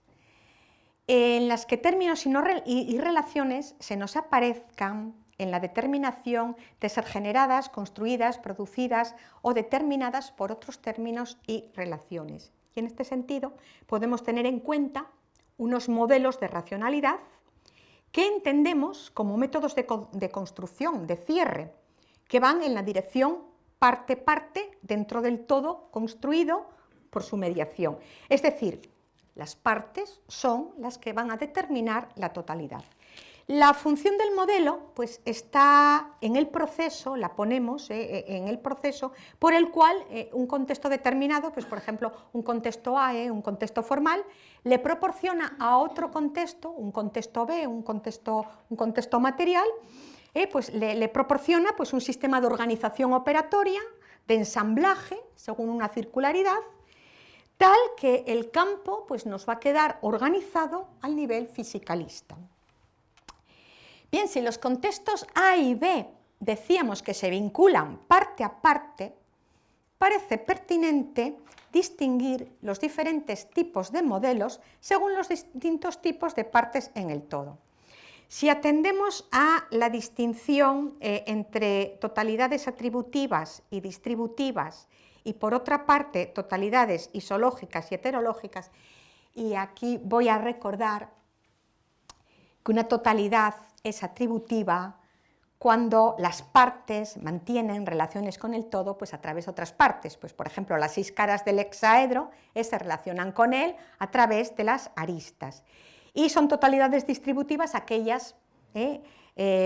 en las que términos y relaciones se nos aparezcan en la determinación de ser generadas, construidas, producidas o determinadas por otros términos y relaciones. Y en este sentido podemos tener en cuenta unos modelos de racionalidad que entendemos como métodos de construcción, de cierre, que van en la dirección parte-parte dentro del todo construido por su mediación. Es decir, las partes son las que van a determinar la totalidad. La función del modelo pues, está en el proceso, la ponemos en el proceso por el cual un contexto determinado, pues, por ejemplo, un contexto A, un contexto formal, le proporciona a otro contexto, un contexto B, un contexto material, pues le proporciona pues, un sistema de organización operatoria, de ensamblaje, según una circularidad, tal que el campo pues, nos va a quedar organizado al nivel fisicalista. Bien, si los contextos A y B decíamos que se vinculan parte a parte, parece pertinente distinguir los diferentes tipos de modelos según los distintos tipos de partes en el todo. Si atendemos a la distinción entre totalidades atributivas y distributivas y por otra parte totalidades isológicas y heterológicas, y aquí voy a recordar que una totalidad es atributiva cuando las partes mantienen relaciones con el todo pues a través de otras partes. Pues, por ejemplo, las 6 caras del hexaedro se relacionan con él a través de las aristas. Y son totalidades distributivas aquellas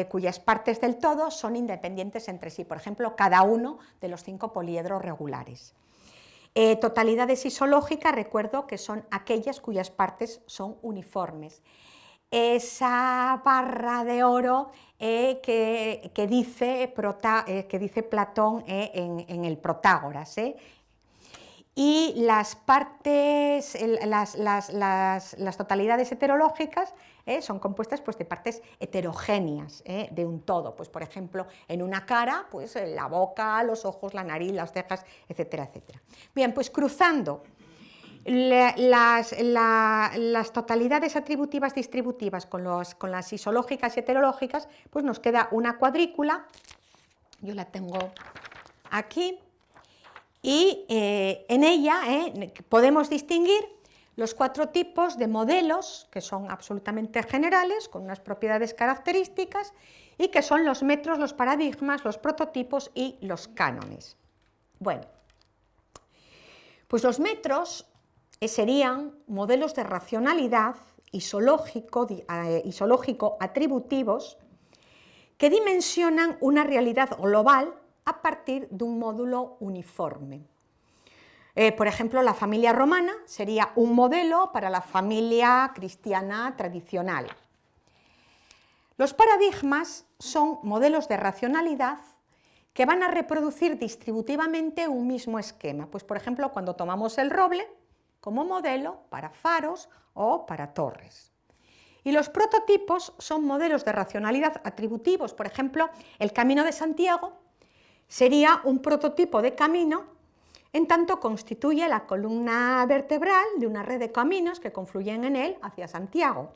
cuyas partes del todo son independientes entre sí. Por ejemplo, cada uno de los 5 poliedros regulares. Totalidades isológicas, recuerdo que son aquellas cuyas partes son uniformes. Esa barra de oro que dice Platón en el Protágoras. Y las partes, las totalidades heterológicas son compuestas pues, de partes heterogéneas de un todo. Pues, por ejemplo, en una cara, pues, la boca, los ojos, la nariz, las cejas, etcétera, etcétera. Bien, pues cruzando las totalidades atributivas distributivas con las isológicas y heterológicas, pues nos queda una cuadrícula, yo la tengo aquí, y en ella podemos distinguir los 4 tipos de modelos que son absolutamente generales, con unas propiedades características, y que son los metros, los paradigmas, los prototipos y los cánones. Bueno, pues los metros serían modelos de racionalidad isológico atributivos que dimensionan una realidad global a partir de un módulo uniforme. Por ejemplo, la familia romana sería un modelo para la familia cristiana tradicional. Los paradigmas son modelos de racionalidad que van a reproducir distributivamente un mismo esquema. Pues, por ejemplo, cuando tomamos el roble como modelo para faros o para torres. Y los prototipos son modelos de racionalidad atributivos. Por ejemplo, el Camino de Santiago sería un prototipo de camino, en tanto constituye la columna vertebral de una red de caminos que confluyen en él hacia Santiago.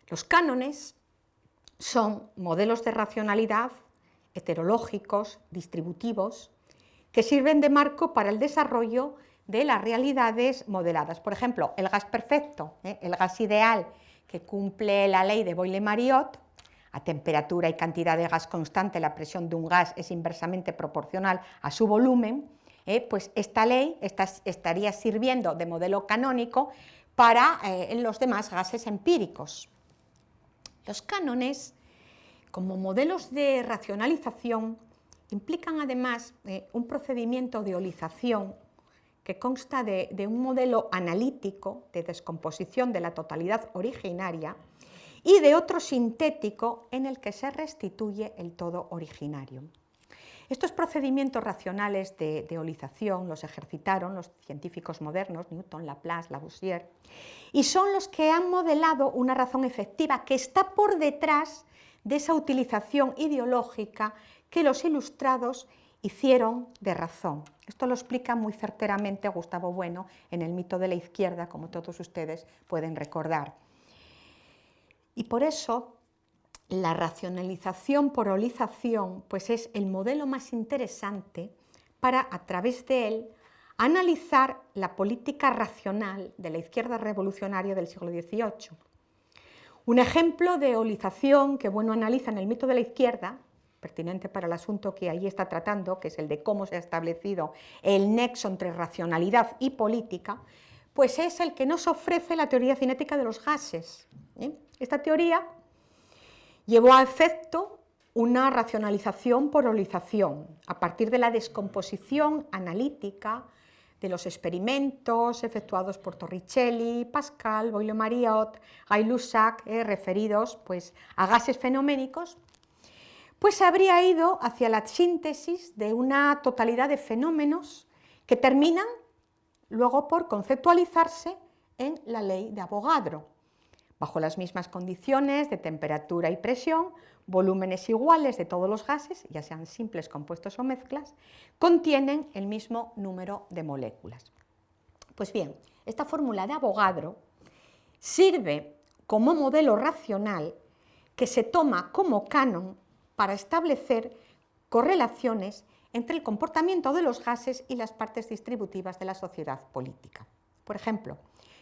Los cánones son modelos de racionalidad heterológicos, distributivos, que sirven de marco para el desarrollo de las realidades modeladas. Por ejemplo, el gas perfecto, el gas ideal que cumple la ley de Boyle-Mariotte, a temperatura y cantidad de gas constante, la presión de un gas es inversamente proporcional a su volumen, pues esta ley estaría sirviendo de modelo canónico para los demás gases empíricos. Los cánones, como modelos de racionalización, implican además un procedimiento de eolización que consta de un modelo analítico de descomposición de la totalidad originaria y de otro sintético en el que se restituye el todo originario. Estos procedimientos racionales de eolización los ejercitaron los científicos modernos, Newton, Laplace, Lavoisier, y son los que han modelado una razón efectiva que está por detrás de esa utilización ideológica que los ilustrados hicieron de razón. Esto lo explica muy certeramente Gustavo Bueno en El mito de la izquierda, como todos ustedes pueden recordar. Y por eso la racionalización por eolización pues es el modelo más interesante para, a través de él, analizar la política racional de la izquierda revolucionaria del siglo XVIII. Un ejemplo de eolización que Bueno analiza en El mito de la izquierda, pertinente para el asunto que allí está tratando, que es el de cómo se ha establecido el nexo entre racionalidad y política, pues es el que nos ofrece la teoría cinética de los gases. Esta teoría llevó a efecto una racionalización por eolización, a partir de la descomposición analítica de los experimentos efectuados por Torricelli, Pascal, Boyle-Mariotte, Gay-Lussac, referidos pues, a gases fenoménicos, pues habría ido hacia la síntesis de una totalidad de fenómenos que terminan luego por conceptualizarse en la ley de Avogadro. Bajo las mismas condiciones de temperatura y presión, volúmenes iguales de todos los gases, ya sean simples, compuestos o mezclas, contienen el mismo número de moléculas. Pues bien, esta fórmula de Avogadro sirve como modelo racional que se toma como canon para establecer correlaciones entre el comportamiento de los gases y las partes distributivas de la sociedad política. Por ejemplo,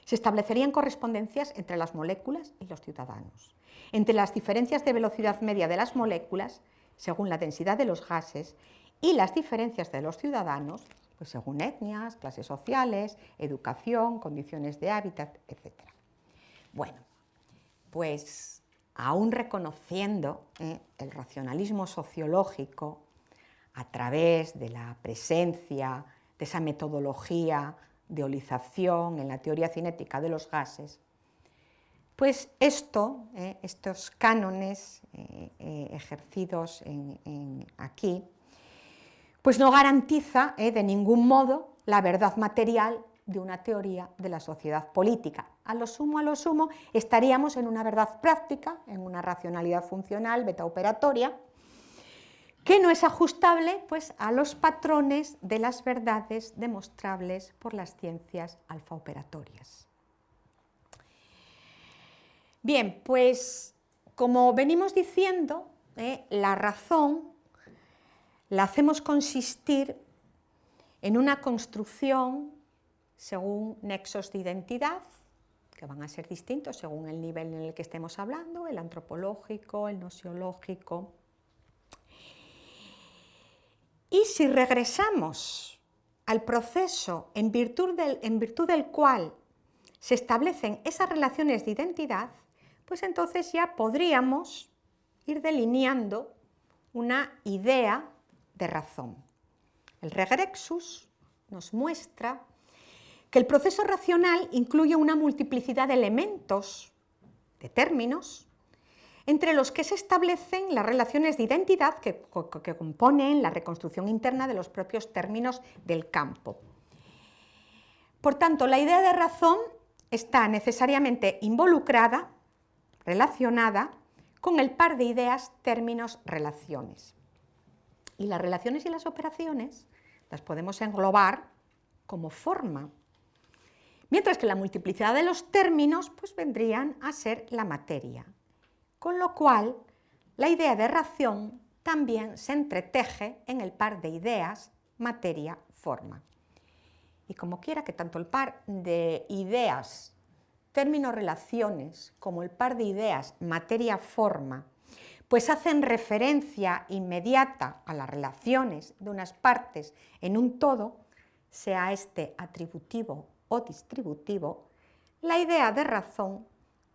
se establecerían correspondencias entre las moléculas y los ciudadanos, entre las diferencias de velocidad media de las moléculas, según la densidad de los gases, y las diferencias de los ciudadanos, pues según etnias, clases sociales, educación, condiciones de hábitat, etc. Bueno, pues aún reconociendo el racionalismo sociológico a través de la presencia de esa metodología de eolización en la teoría cinética de los gases, pues estos cánones ejercidos aquí, pues no garantiza de ningún modo la verdad material de una teoría de la sociedad política. A lo sumo, estaríamos en una verdad práctica, en una racionalidad funcional, beta-operatoria, que no es ajustable pues, a los patrones de las verdades demostrables por las ciencias alfa-operatorias. Bien, pues como venimos diciendo, la razón la hacemos consistir en una construcción según nexos de identidad, que van a ser distintos según el nivel en el que estemos hablando, el antropológico, el nosiológico. Y si regresamos al proceso en virtud del cual se establecen esas relaciones de identidad, pues entonces ya podríamos ir delineando una idea de razón. El regrexus nos muestra que el proceso racional incluye una multiplicidad de elementos, de términos, entre los que se establecen las relaciones de identidad que componen la reconstrucción interna de los propios términos del campo. Por tanto, la idea de razón está necesariamente involucrada, relacionada, con el par de ideas, términos, relaciones. Y las relaciones y las operaciones las podemos englobar como forma, mientras que la multiplicidad de los términos pues, vendrían a ser la materia. Con lo cual, la idea de razón también se entreteje en el par de ideas, materia, forma. Y como quiera que tanto el par de ideas, términos, relaciones, como el par de ideas, materia, forma, pues hacen referencia inmediata a las relaciones de unas partes en un todo, sea este atributivo o distributivo, la idea de razón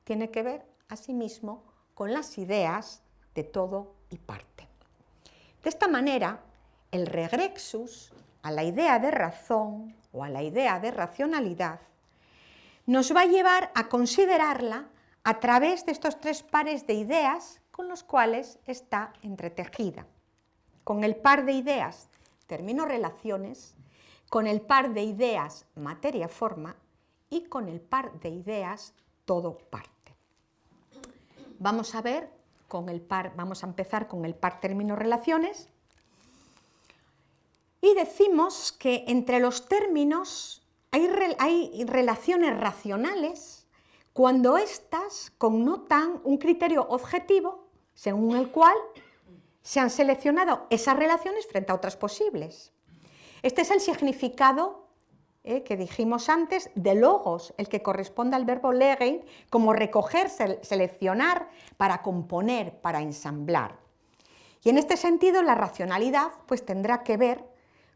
tiene que ver, asimismo, con las ideas de todo y parte. De esta manera, el regrexus a la idea de razón o a la idea de racionalidad nos va a llevar a considerarla a través de estos tres pares de ideas con los cuales está entretejida. Con el par de ideas término-relaciones, con el par de ideas materia-forma y con el par de ideas todo-parte. Vamos a empezar con el par término-relaciones y decimos que entre los términos hay relaciones racionales cuando éstas connotan un criterio objetivo según el cual se han seleccionado esas relaciones frente a otras posibles. Este es el significado que dijimos antes de logos, el que corresponde al verbo legen, como recoger, seleccionar, para componer, para ensamblar. Y en este sentido la racionalidad pues tendrá que ver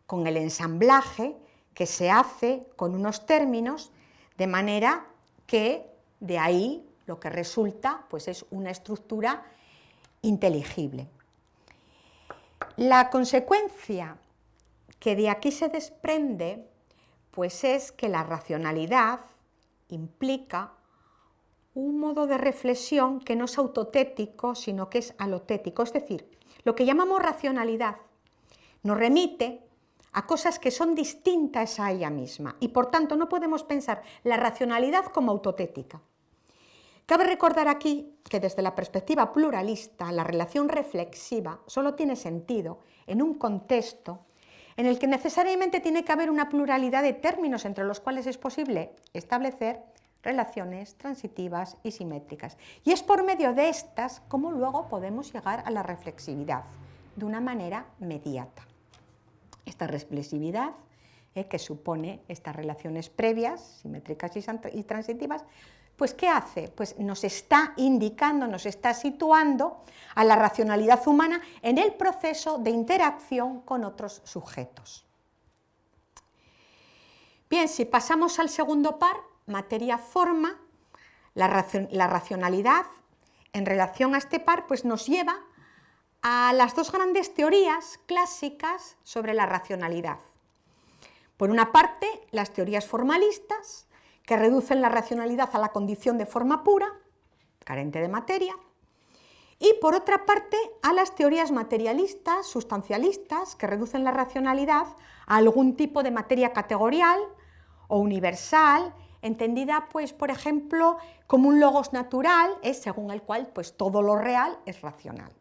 con el ensamblaje que se hace con unos términos, de manera que de ahí lo que resulta pues es una estructura inteligible. La consecuencia que de aquí se desprende pues es que la racionalidad implica un modo de reflexión que no es autotético, sino que es alotético. Es decir, lo que llamamos racionalidad nos remite a cosas que son distintas a ella misma y por tanto no podemos pensar la racionalidad como autotética. Cabe recordar aquí que desde la perspectiva pluralista la relación reflexiva solo tiene sentido en un contexto en el que necesariamente tiene que haber una pluralidad de términos entre los cuales es posible establecer relaciones transitivas y simétricas. Y es por medio de estas como luego podemos llegar a la reflexividad de una manera mediata. Esta reflexividad que supone estas relaciones previas, simétricas y transitivas, pues ¿qué hace? Pues nos está indicando, nos está situando a la racionalidad humana en el proceso de interacción con otros sujetos. Bien, si pasamos al segundo par, materia-forma, la racionalidad en relación a este par pues nos lleva a las dos grandes teorías clásicas sobre la racionalidad. Por una parte, las teorías formalistas, que reducen la racionalidad a la condición de forma pura, carente de materia, y por otra parte a las teorías materialistas, sustancialistas, que reducen la racionalidad a algún tipo de materia categorial o universal, entendida, pues, por ejemplo, como un logos natural, según el cual pues, todo lo real es racional.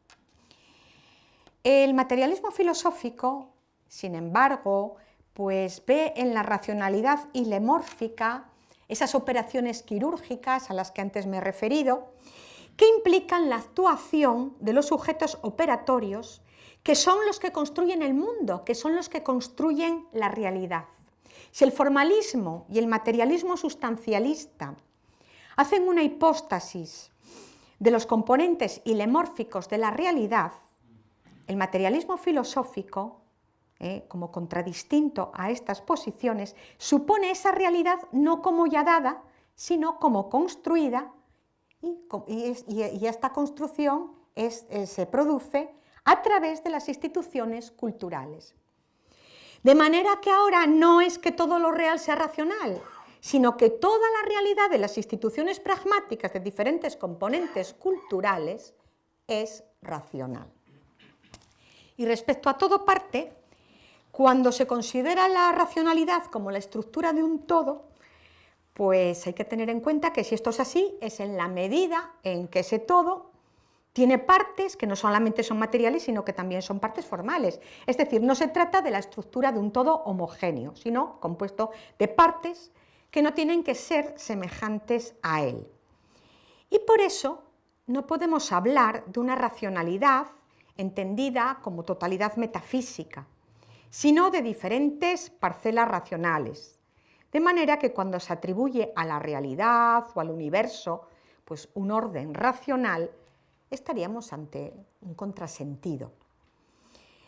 El materialismo filosófico, sin embargo, pues ve en la racionalidad ilemórfica esas operaciones quirúrgicas a las que antes me he referido, que implican la actuación de los sujetos operatorios, que son los que construyen el mundo, que son los que construyen la realidad. Si el formalismo y el materialismo sustancialista hacen una hipóstasis de los componentes ilemórficos de la realidad, el materialismo filosófico, como contradistinto a estas posiciones, supone esa realidad no como ya dada, sino como construida, y esta construcción se produce a través de las instituciones culturales. De manera que ahora no es que todo lo real sea racional, sino que toda la realidad de las instituciones pragmáticas de diferentes componentes culturales es racional. Y respecto a todo parte, cuando se considera la racionalidad como la estructura de un todo, pues hay que tener en cuenta que si esto es así, es en la medida en que ese todo tiene partes que no solamente son materiales, sino que también son partes formales. Es decir, no se trata de la estructura de un todo homogéneo, sino compuesto de partes que no tienen que ser semejantes a él. Y por eso no podemos hablar de una racionalidad entendida como totalidad metafísica, sino de diferentes parcelas racionales. De manera que cuando se atribuye a la realidad o al universo pues un orden racional, estaríamos ante un contrasentido.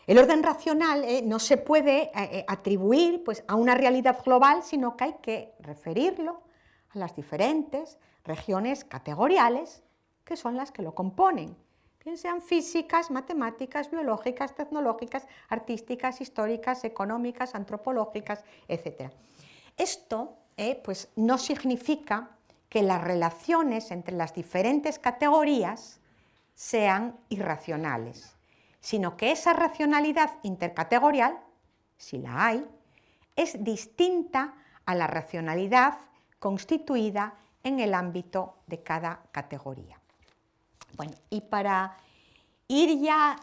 El orden racional no se puede atribuir pues, a una realidad global, sino que hay que referirlo a a las diferentes regiones categoriales que son las que lo componen, bien sean físicas, matemáticas, biológicas, tecnológicas, artísticas, históricas, económicas, antropológicas, etc. Esto pues no significa que las relaciones entre las diferentes categorías sean irracionales, sino que esa racionalidad intercategorial, si la hay, es distinta a la racionalidad constituida en el ámbito de cada categoría. Bueno, y para ir ya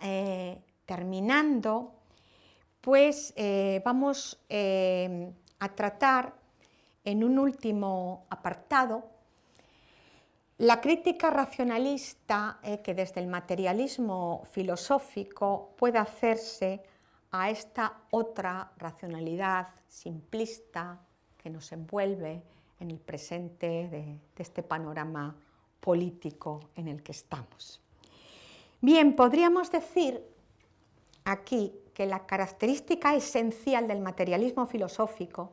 terminando, pues vamos a tratar en un último apartado la crítica racionalista que desde el materialismo filosófico puede hacerse a esta otra racionalidad simplista que nos envuelve en el presente de este panorama político en el que estamos. Bien, podríamos decir aquí que la característica esencial del materialismo filosófico,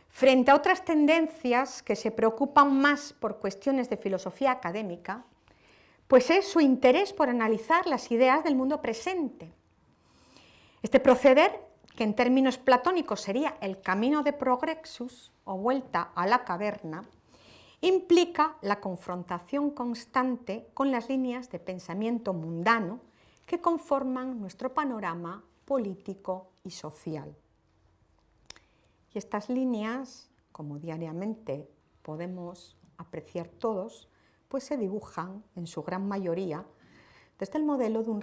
frente a otras tendencias que se preocupan más por cuestiones de filosofía académica, pues es su interés por analizar las ideas del mundo presente. Este proceder, que en términos platónicos sería el camino de progrexus o vuelta a la caverna, implica la confrontación constante con las líneas de pensamiento mundano que conforman nuestro panorama político y social. Y estas líneas, como diariamente podemos apreciar todos, pues se dibujan en su gran mayoría desde el modelo de un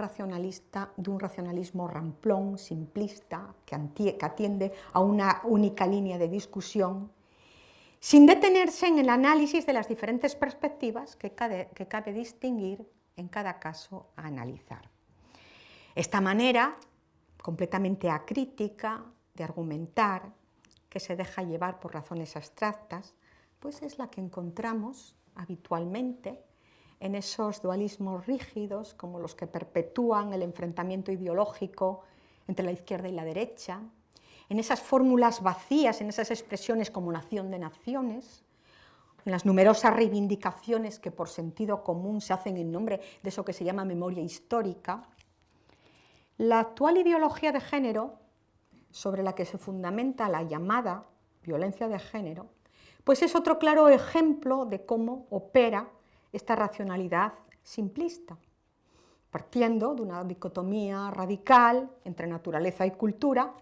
racionalismo ramplón, simplista, que atiende a una única línea de discusión, sin detenerse en el análisis de las diferentes perspectivas que cabe distinguir en cada caso a analizar. Esta manera, completamente acrítica, de argumentar, que se deja llevar por razones abstractas, pues es la que encontramos habitualmente en esos dualismos rígidos como los que perpetúan el enfrentamiento ideológico entre la izquierda y la derecha, en esas fórmulas vacías, en esas expresiones como nación de naciones, en las numerosas reivindicaciones que por sentido común se hacen en nombre de eso que se llama memoria histórica. La actual ideología de género, sobre la que se fundamenta la llamada violencia de género, pues es otro claro ejemplo de cómo opera esta racionalidad simplista, partiendo de una dicotomía radical entre naturaleza y cultura,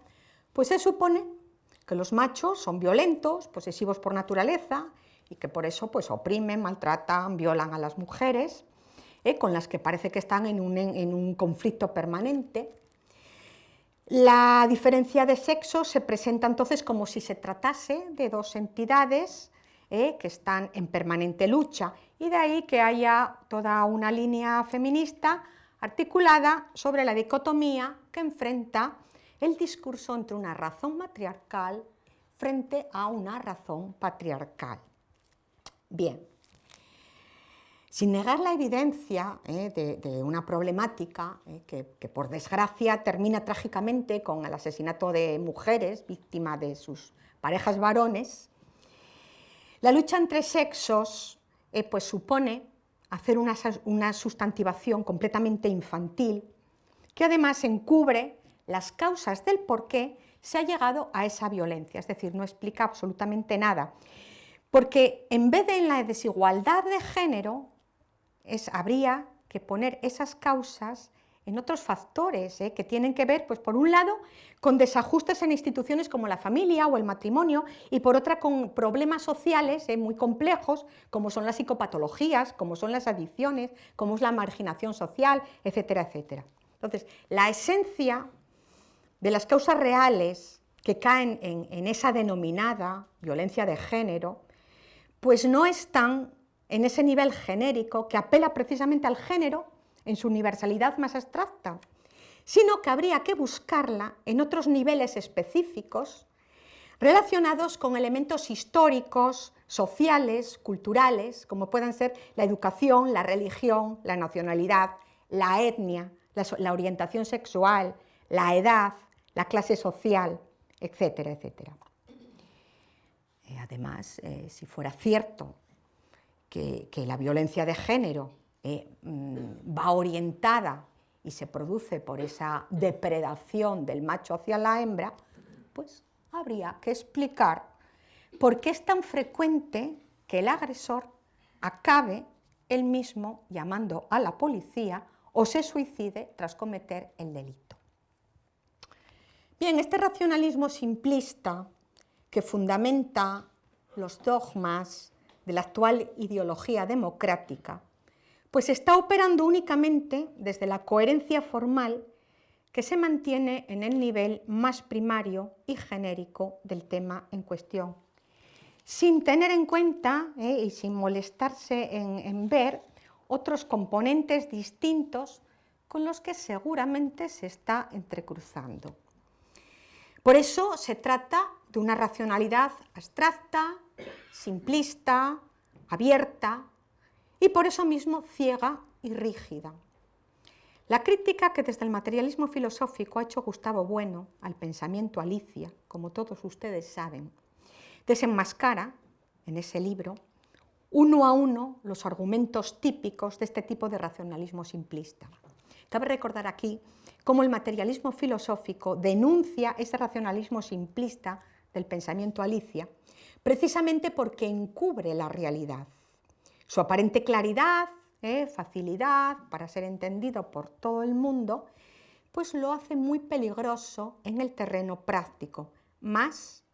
pues se supone que los machos son violentos, posesivos por naturaleza y que por eso pues oprimen, maltratan, violan a las mujeres, con las que parece que están en un conflicto permanente. La diferencia de sexo se presenta entonces como si se tratase de dos entidades que están en permanente lucha, y de ahí que haya toda una línea feminista articulada sobre la dicotomía que enfrenta el discurso entre una razón matriarcal frente a una razón patriarcal. Bien, sin negar la evidencia de una problemática que por desgracia termina trágicamente con el asesinato de mujeres víctimas de sus parejas varones, la lucha entre sexos pues supone hacer una sustantivación completamente infantil que además encubre las causas del por qué se ha llegado a esa violencia, es decir, no explica absolutamente nada, porque en vez de en la desigualdad de género, habría que poner esas causas en otros factores que tienen que ver, pues por un lado, con desajustes en instituciones como la familia o el matrimonio, y por otra con problemas sociales muy complejos, como son las psicopatologías, como son las adicciones, como es la marginación social, etcétera, etcétera. Entonces, la esencia de las causas reales que caen en esa denominada violencia de género, pues no están en ese nivel genérico que apela precisamente al género en su universalidad más abstracta, sino que habría que buscarla en otros niveles específicos relacionados con elementos históricos, sociales, culturales, como puedan ser la educación, la religión, la nacionalidad, la etnia, la orientación sexual, la edad, la clase social, etcétera, etcétera. Además, si fuera cierto que la violencia de género va orientada y se produce por esa depredación del macho hacia la hembra, pues habría que explicar por qué es tan frecuente que el agresor acabe él mismo llamando a la policía o se suicide tras cometer el delito. Bien, este racionalismo simplista que fundamenta los dogmas de la actual ideología democrática, pues está operando únicamente desde la coherencia formal que se mantiene en el nivel más primario y genérico del tema en cuestión, sin tener en cuenta y sin molestarse en ver otros componentes distintos con los que seguramente se está entrecruzando. Por eso se trata de una racionalidad abstracta, simplista, abierta y por eso mismo ciega y rígida. La crítica que desde el materialismo filosófico ha hecho Gustavo Bueno al pensamiento Alicia, como todos ustedes saben, desenmascara en ese libro uno a uno los argumentos típicos de este tipo de racionalismo simplista. Cabe recordar aquí cómo el materialismo filosófico denuncia ese racionalismo simplista del pensamiento Alicia, precisamente porque encubre la realidad. Su aparente claridad, facilidad para ser entendido por todo el mundo, pues lo hace muy peligroso en el terreno práctico, más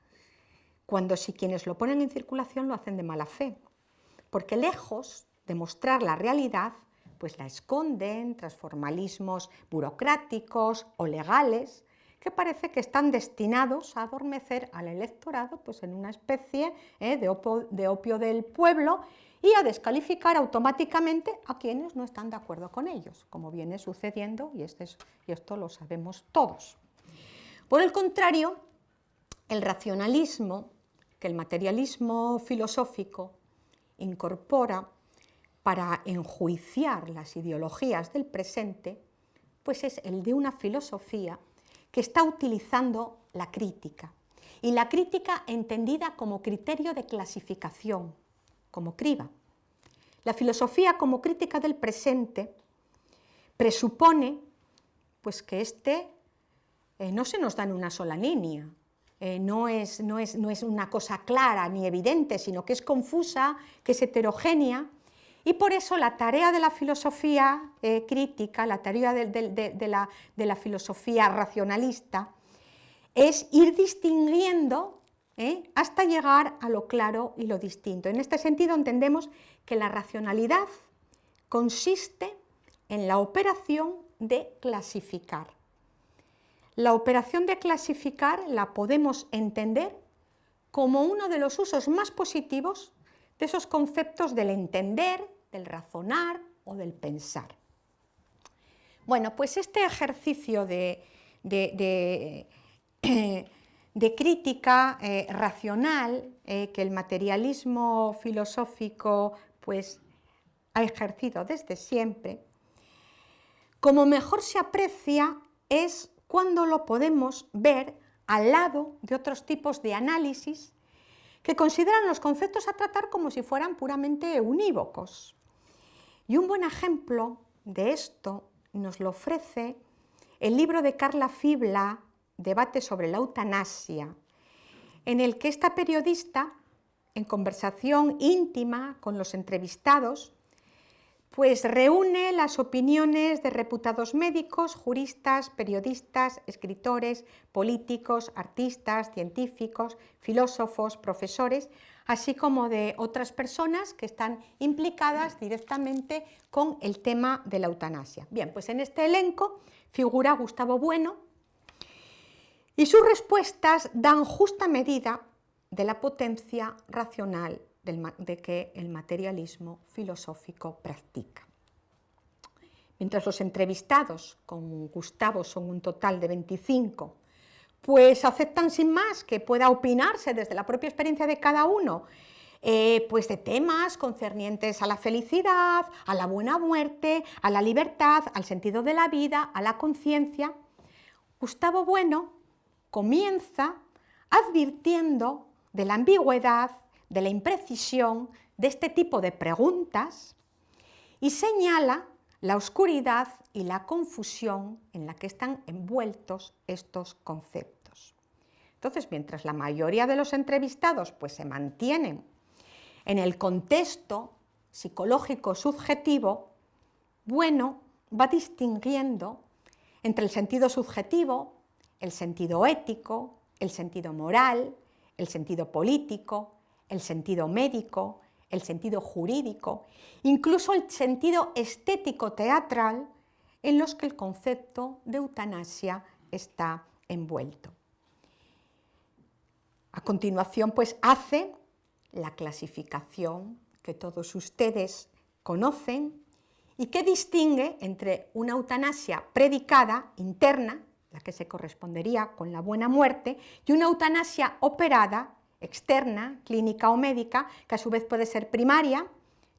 cuando si quienes lo ponen en circulación lo hacen de mala fe, porque lejos de mostrar la realidad, pues la esconden tras formalismos burocráticos o legales que parece que están destinados a adormecer al electorado pues en una especie de opio del pueblo y a descalificar automáticamente a quienes no están de acuerdo con ellos, como viene sucediendo y esto lo sabemos todos. Por el contrario, el racionalismo que el materialismo filosófico incorpora para enjuiciar las ideologías del presente, pues es el de una filosofía que está utilizando la crítica, y la crítica entendida como criterio de clasificación, como criba. La filosofía como crítica del presente presupone pues, que no se nos da en una sola línea, no es una cosa clara ni evidente, sino que es confusa, que es heterogénea, y por eso la tarea de la filosofía crítica, la tarea de la filosofía racionalista, es ir distinguiendo hasta llegar a lo claro y lo distinto. En este sentido entendemos que la racionalidad consiste en la operación de clasificar. La operación de clasificar la podemos entender como uno de los usos más positivos de esos conceptos del entender, del razonar o del pensar. Bueno, pues este ejercicio de crítica racional que el materialismo filosófico pues, ha ejercido desde siempre, como mejor se aprecia es cuando lo podemos ver al lado de otros tipos de análisis que consideran los conceptos a tratar como si fueran puramente unívocos. Y un buen ejemplo de esto nos lo ofrece el libro de Carla Fibla, Debate sobre la eutanasia, en el que esta periodista, en conversación íntima con los entrevistados, pues reúne las opiniones de reputados médicos, juristas, periodistas, escritores, políticos, artistas, científicos, filósofos, profesores, así como de otras personas que están implicadas directamente con el tema de la eutanasia. Bien, pues en este elenco figura Gustavo Bueno y sus respuestas dan justa medida de la potencia racional de que el materialismo filosófico practica. Mientras los entrevistados con Gustavo son un total de 25, pues aceptan sin más que pueda opinarse desde la propia experiencia de cada uno, pues de temas concernientes a la felicidad, a la buena muerte, a la libertad, al sentido de la vida, a la conciencia. Gustavo Bueno comienza advirtiendo de la ambigüedad, de la imprecisión de este tipo de preguntas y señala la oscuridad y la confusión en la que están envueltos estos conceptos. Entonces, mientras la mayoría de los entrevistados pues, se mantienen en el contexto psicológico subjetivo, Bueno va distinguiendo entre el sentido subjetivo, el sentido ético, el sentido moral, el sentido político, el sentido médico, el sentido jurídico, incluso el sentido estético teatral en los que el concepto de eutanasia está envuelto. A continuación, pues hace la clasificación que todos ustedes conocen y que distingue entre una eutanasia predicada, interna, la que se correspondería con la buena muerte, y una eutanasia operada, externa, clínica o médica, que a su vez puede ser primaria,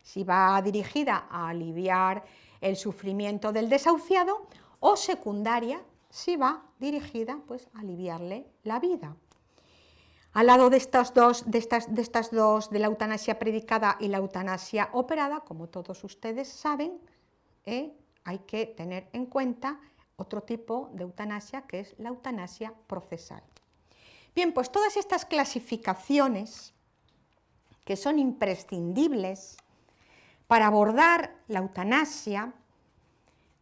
si va dirigida a aliviar el sufrimiento del desahuciado, o secundaria, si va dirigida pues, a aliviarle la vida. Al lado de estas dos, de la eutanasia predicada y la eutanasia operada, como todos ustedes saben, hay que tener en cuenta otro tipo de eutanasia, que es la eutanasia procesal. Bien, pues todas estas clasificaciones, que son imprescindibles para abordar la eutanasia,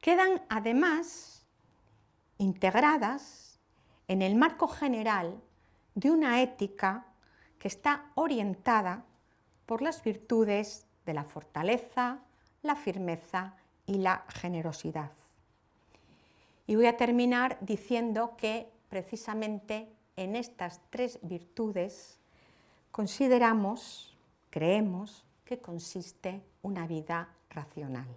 quedan además integradas en el marco general de una ética que está orientada por las virtudes de la fortaleza, la firmeza y la generosidad. Y voy a terminar diciendo que precisamente en estas tres virtudes creemos que consiste una vida racional.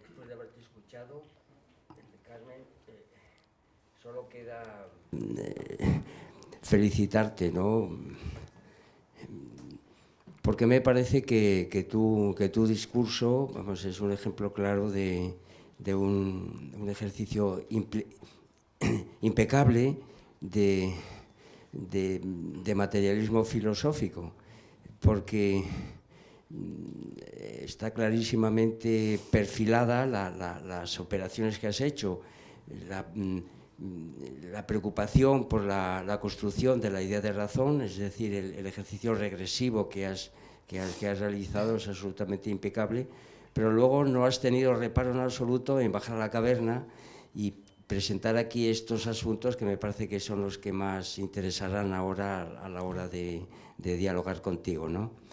Después de haberte escuchado, Carmen, solo queda felicitarte, ¿no? Porque me parece que tu discurso, vamos, es un ejemplo claro de un ejercicio impecable de materialismo filosófico, porque está clarísimamente perfilada las operaciones que has hecho, la preocupación por la construcción de la idea de razón, es decir, el ejercicio regresivo que has realizado es absolutamente impecable, pero luego no has tenido reparo en absoluto en bajar a la caverna y presentar aquí estos asuntos que me parece que son los que más interesarán ahora a la hora de dialogar contigo, ¿no?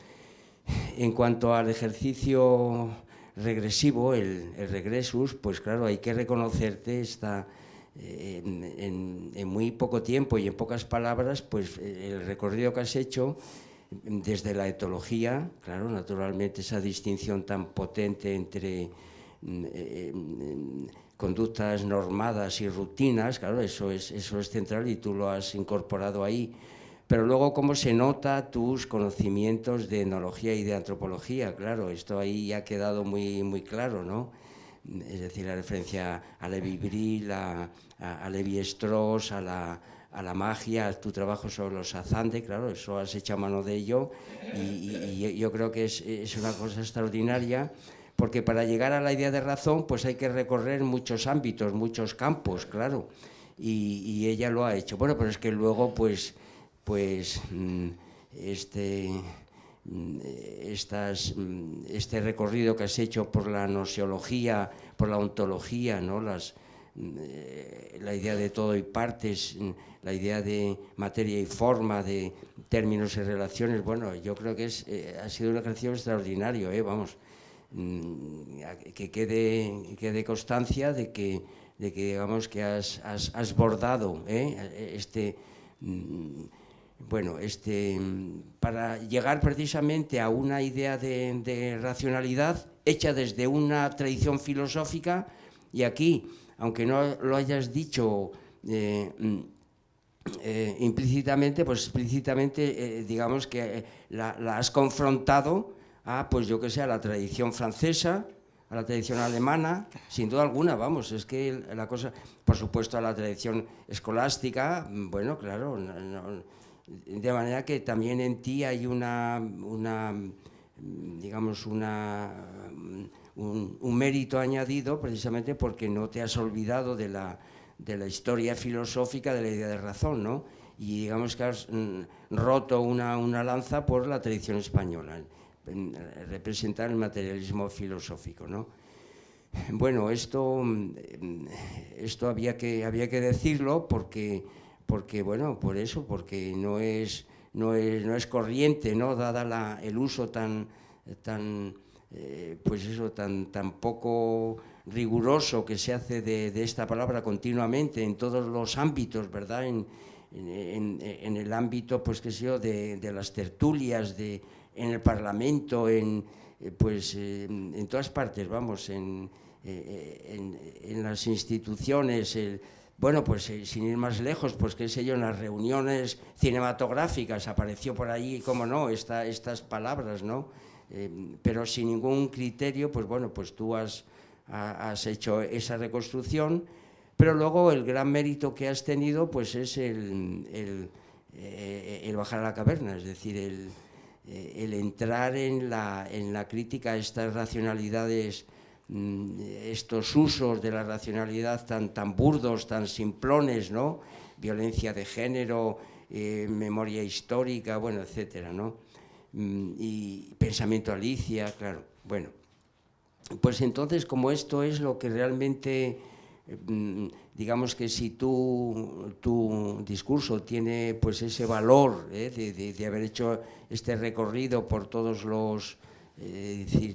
En cuanto al ejercicio regresivo, el regresus, pues claro, hay que reconocerte en muy poco tiempo y en pocas palabras, pues el recorrido que has hecho desde la etología, claro, naturalmente esa distinción tan potente entre conductas normadas y rutinas, claro, eso es central y tú lo has incorporado ahí. Pero luego cómo se nota tus conocimientos de etnología y de antropología, claro, esto ahí ya ha quedado muy claro, ¿no? Es decir, la referencia a Levi-Brill, a Levi-Strauss, a la magia, a tu trabajo sobre los Azande, claro, eso has hecho a mano de ello y yo creo que es una cosa extraordinaria, porque para llegar a la idea de razón pues hay que recorrer muchos ámbitos, muchos campos, claro, y ella lo ha hecho. Bueno, pero es que luego pues este recorrido que has hecho por la nosiología, por la ontología, ¿no? La idea de todo y partes, la idea de materia y forma, de términos y relaciones, bueno, yo creo que ha sido un ejercicio extraordinario, vamos. que quede constancia de que digamos que has bordado para llegar precisamente a una idea de racionalidad hecha desde una tradición filosófica, y aquí, aunque no lo hayas dicho implícitamente, pues explícitamente digamos que la has confrontado a, pues yo que sé, a la tradición francesa, a la tradición alemana, sin duda alguna, vamos, es que la cosa, por supuesto, a la tradición escolástica, bueno, claro, de manera que también en ti hay digamos, un mérito añadido, precisamente porque no te has olvidado de la historia filosófica de la idea de razón, ¿no? Y digamos que has roto una lanza por la tradición española, representar el materialismo filosófico, ¿no? Bueno, esto había que decirlo porque bueno, por eso, porque no es corriente, ¿no? Dada el uso tan poco riguroso que se hace de esta palabra continuamente en todos los ámbitos, ¿verdad? En el ámbito, pues qué sé yo, de las tertulias, en el Parlamento, en todas partes, vamos, en las instituciones, bueno, pues sin ir más lejos, pues qué sé yo, en las reuniones cinematográficas apareció por ahí, cómo no, estas palabras, ¿no? Pero sin ningún criterio, pues bueno, pues tú has hecho esa reconstrucción, pero luego el gran mérito que has tenido, pues es el bajar a la caverna, es decir, el entrar en la crítica a estas racionalidades, estos usos de la racionalidad tan burdos, tan simplones, ¿no? Violencia de género, memoria histórica, bueno, etcétera, ¿no? Y pensamiento Alicia, claro, bueno. Pues entonces, como esto es lo que realmente, digamos que si tu discurso tiene pues ese valor de haber hecho este recorrido por todos los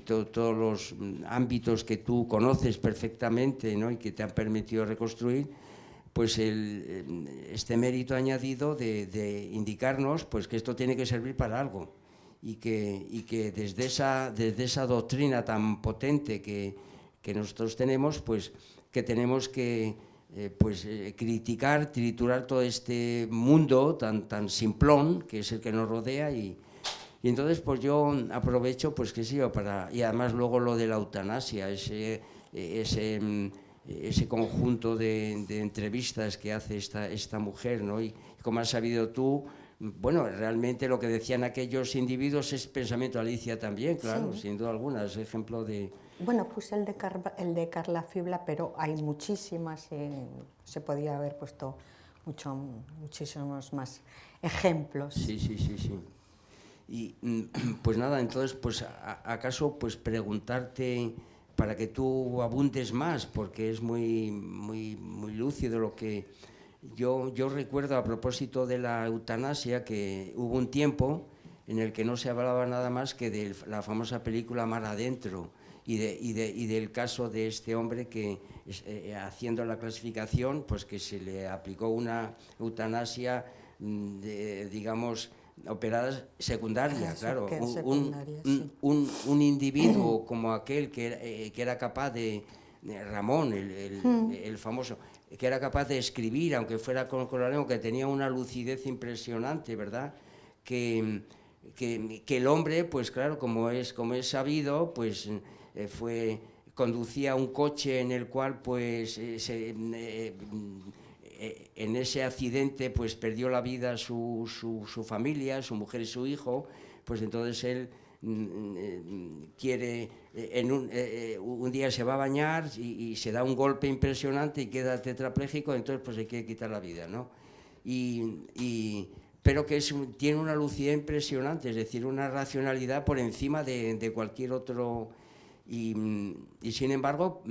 todos los ámbitos que tú conoces perfectamente, ¿no? Y que te han permitido reconstruir, pues este mérito añadido de indicarnos pues que esto tiene que servir para algo, y que desde esa doctrina tan potente que nosotros tenemos, pues que tenemos que criticar, triturar todo este mundo tan simplón que es el que nos rodea, y entonces pues yo aprovecho, pues qué sé yo, y además luego lo de la eutanasia, ese conjunto de entrevistas que hace esta mujer, ¿no? Y como has sabido tú, bueno, realmente lo que decían aquellos individuos es pensamiento Alicia también, claro, sí, sin duda alguna, es ejemplo de... Bueno, puse el de Carla Fibla, pero hay muchísimas, se podía haber puesto muchísimos más ejemplos. Sí. Y pues nada, entonces, pues acaso pues preguntarte, para que tú abundes más, porque es muy lúcido lo que... Yo recuerdo, a propósito de la eutanasia, que hubo un tiempo en el que no se hablaba nada más que de la famosa película Mar Adentro, y del caso de este hombre que, haciendo la clasificación, pues que se le aplicó una eutanasia, digamos, operadas secundaria, claro. Un individuo como aquel que era capaz de... Ramón, el famoso, que era capaz de escribir, aunque fuera con la lengua, que tenía una lucidez impresionante, ¿verdad? Que el hombre, pues claro, como es sabido, pues conducía un coche en el cual, pues, en ese accidente, pues perdió la vida su familia, su mujer y su hijo, pues entonces él quiere, un día se va a bañar y se da un golpe impresionante y queda tetrapléjico, entonces pues se quiere quitar la vida, ¿no? Pero que tiene una lucidez impresionante, es decir, una racionalidad por encima de cualquier otro. Y sin embargo,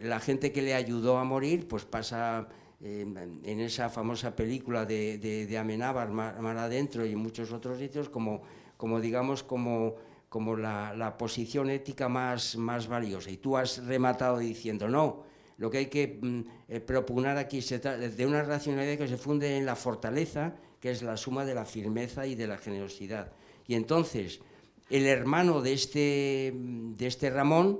la gente que le ayudó a morir, pues pasa en esa famosa película de Amenábar, Mar Adentro, y en muchos otros sitios, como digamos, como como la posición ética más valiosa. Y tú has rematado diciendo, no, lo que hay que propugnar aquí se trata de una racionalidad que se funde en la fortaleza, que es la suma de la firmeza y de la generosidad. Y entonces, el hermano de este Ramón,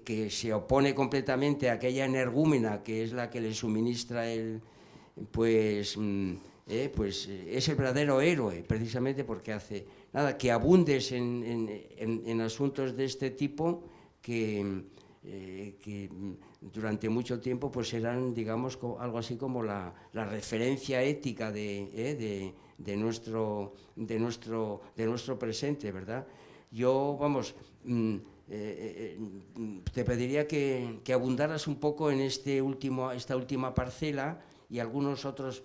que se opone completamente a aquella energúmena que es la que le suministra pues es el verdadero héroe, precisamente porque hace que abundes en asuntos de este tipo que durante mucho tiempo pues eran, digamos, algo así como la referencia ética de nuestro presente, ¿verdad? Yo, vamos, te pediría que abundaras un poco en esta última parcela y algunos otros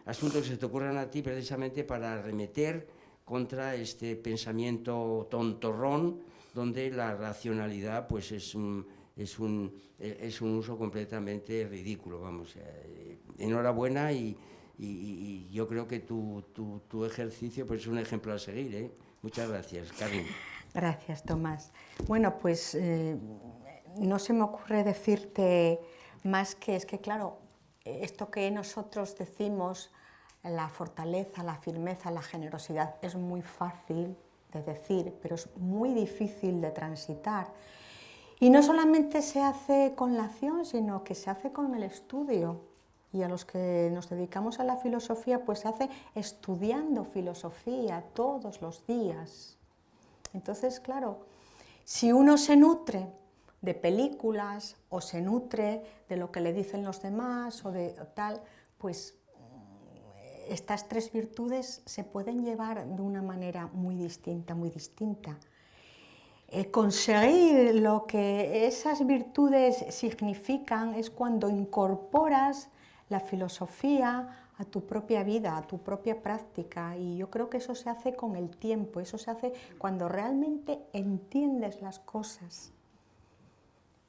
asuntos que se te ocurran a ti, precisamente para arremeter contra este pensamiento tontorrón, donde la racionalidad pues es un uso completamente ridículo. Vamos, enhorabuena, y yo creo que tu ejercicio pues es un ejemplo a seguir, ¿eh? Muchas gracias, Carmen. Gracias, Tomás. Bueno, pues no se me ocurre decirte más que es que, claro, esto que nosotros decimos, la fortaleza, la firmeza, la generosidad, es muy fácil de decir, pero es muy difícil de transitar. Y no solamente se hace con la acción, sino que se hace con el estudio. Y a los que nos dedicamos a la filosofía, pues se hace estudiando filosofía todos los días. Entonces, claro, si uno se nutre de películas o se nutre de lo que le dicen los demás o de tal, pues estas tres virtudes se pueden llevar de una manera muy distinta, muy distinta. Conseguir lo que esas virtudes significan es cuando incorporas la filosofía a tu propia vida, a tu propia práctica, y yo creo que eso se hace con el tiempo, eso se hace cuando realmente entiendes las cosas.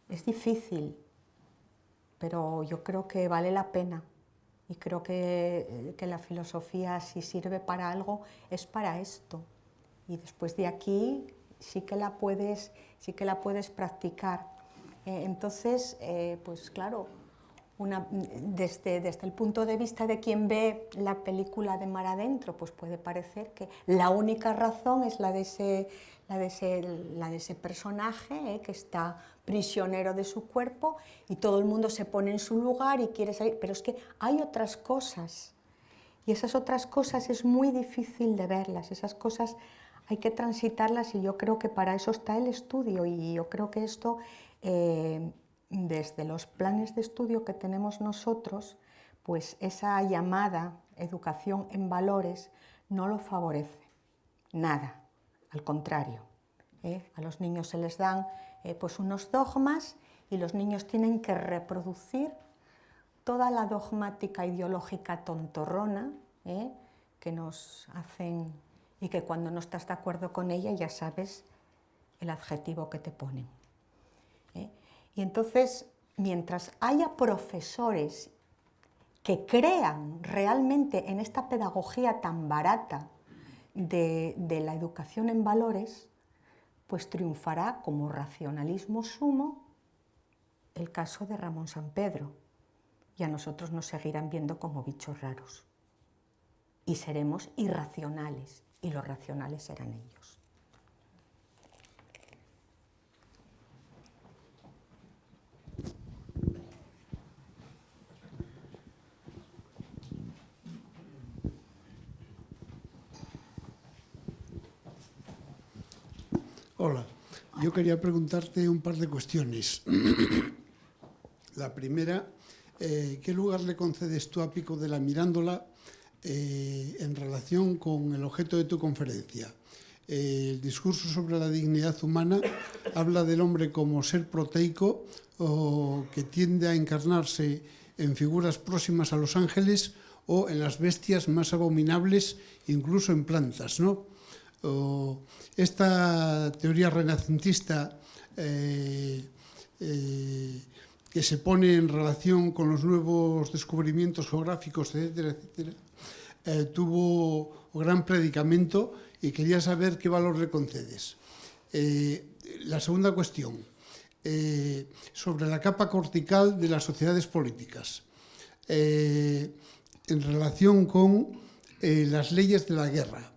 Es difícil, pero yo creo que vale la pena, y creo que la filosofía, si sirve para algo, es para esto, y después de aquí sí que la puedes practicar. Entonces, pues claro, desde el punto de vista de quien ve la película de Mar Adentro, pues puede parecer que la única razón es la de ese personaje que está prisionero de su cuerpo, y todo el mundo se pone en su lugar y quiere salir, pero es que hay otras cosas, y esas otras cosas es muy difícil de verlas, esas cosas hay que transitarlas, y yo creo que para eso está el estudio, y yo creo que esto desde los planes de estudio que tenemos nosotros, pues esa llamada educación en valores no lo favorece, nada, al contrario. A los niños se les dan pues unos dogmas, y los niños tienen que reproducir toda la dogmática ideológica tontorrona que nos hacen, y que cuando no estás de acuerdo con ella ya sabes el adjetivo que te ponen. Y entonces, mientras haya profesores que crean realmente en esta pedagogía tan barata de la educación en valores, pues triunfará como racionalismo sumo el caso de Ramón Sampedro, y a nosotros nos seguirán viendo como bichos raros, y seremos irracionales, y los racionales serán ellos. Hola, yo quería preguntarte un par de cuestiones. La primera, ¿qué lugar le concedes tú a Pico della Mirandola en relación con el objeto de tu conferencia? El discurso sobre la dignidad humana habla del hombre como ser proteico o que tiende a encarnarse en figuras próximas a los ángeles o en las bestias más abominables, incluso en plantas, ¿no? Esta teoría renacentista que se pone en relación con los nuevos descubrimientos geográficos, etcétera, etcétera, tuvo gran predicamento y quería saber qué valor le concedes. La segunda cuestión, sobre la capa cortical de las sociedades políticas, en relación con las leyes de la guerra,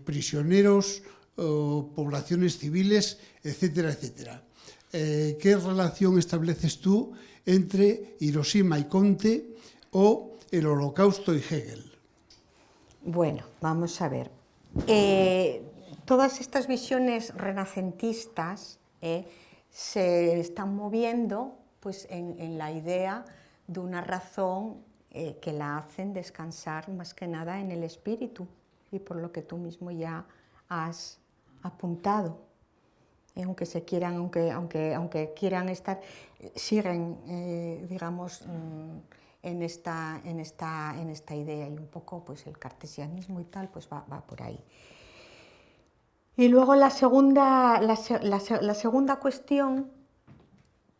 prisioneros, poblaciones civiles, etcétera, etcétera. ¿Qué relación estableces tú entre Hiroshima y Conte o el Holocausto y Hegel? Bueno, vamos a ver. Todas estas visiones renacentistas se están moviendo pues, en la idea de una razón que la hacen descansar más que nada en el espíritu, y por lo que tú mismo ya has apuntado. Aunque se quieran, aunque quieran estar, siguen, digamos, en esta idea, y un poco pues el cartesianismo y tal pues va por ahí. Y luego la segunda cuestión,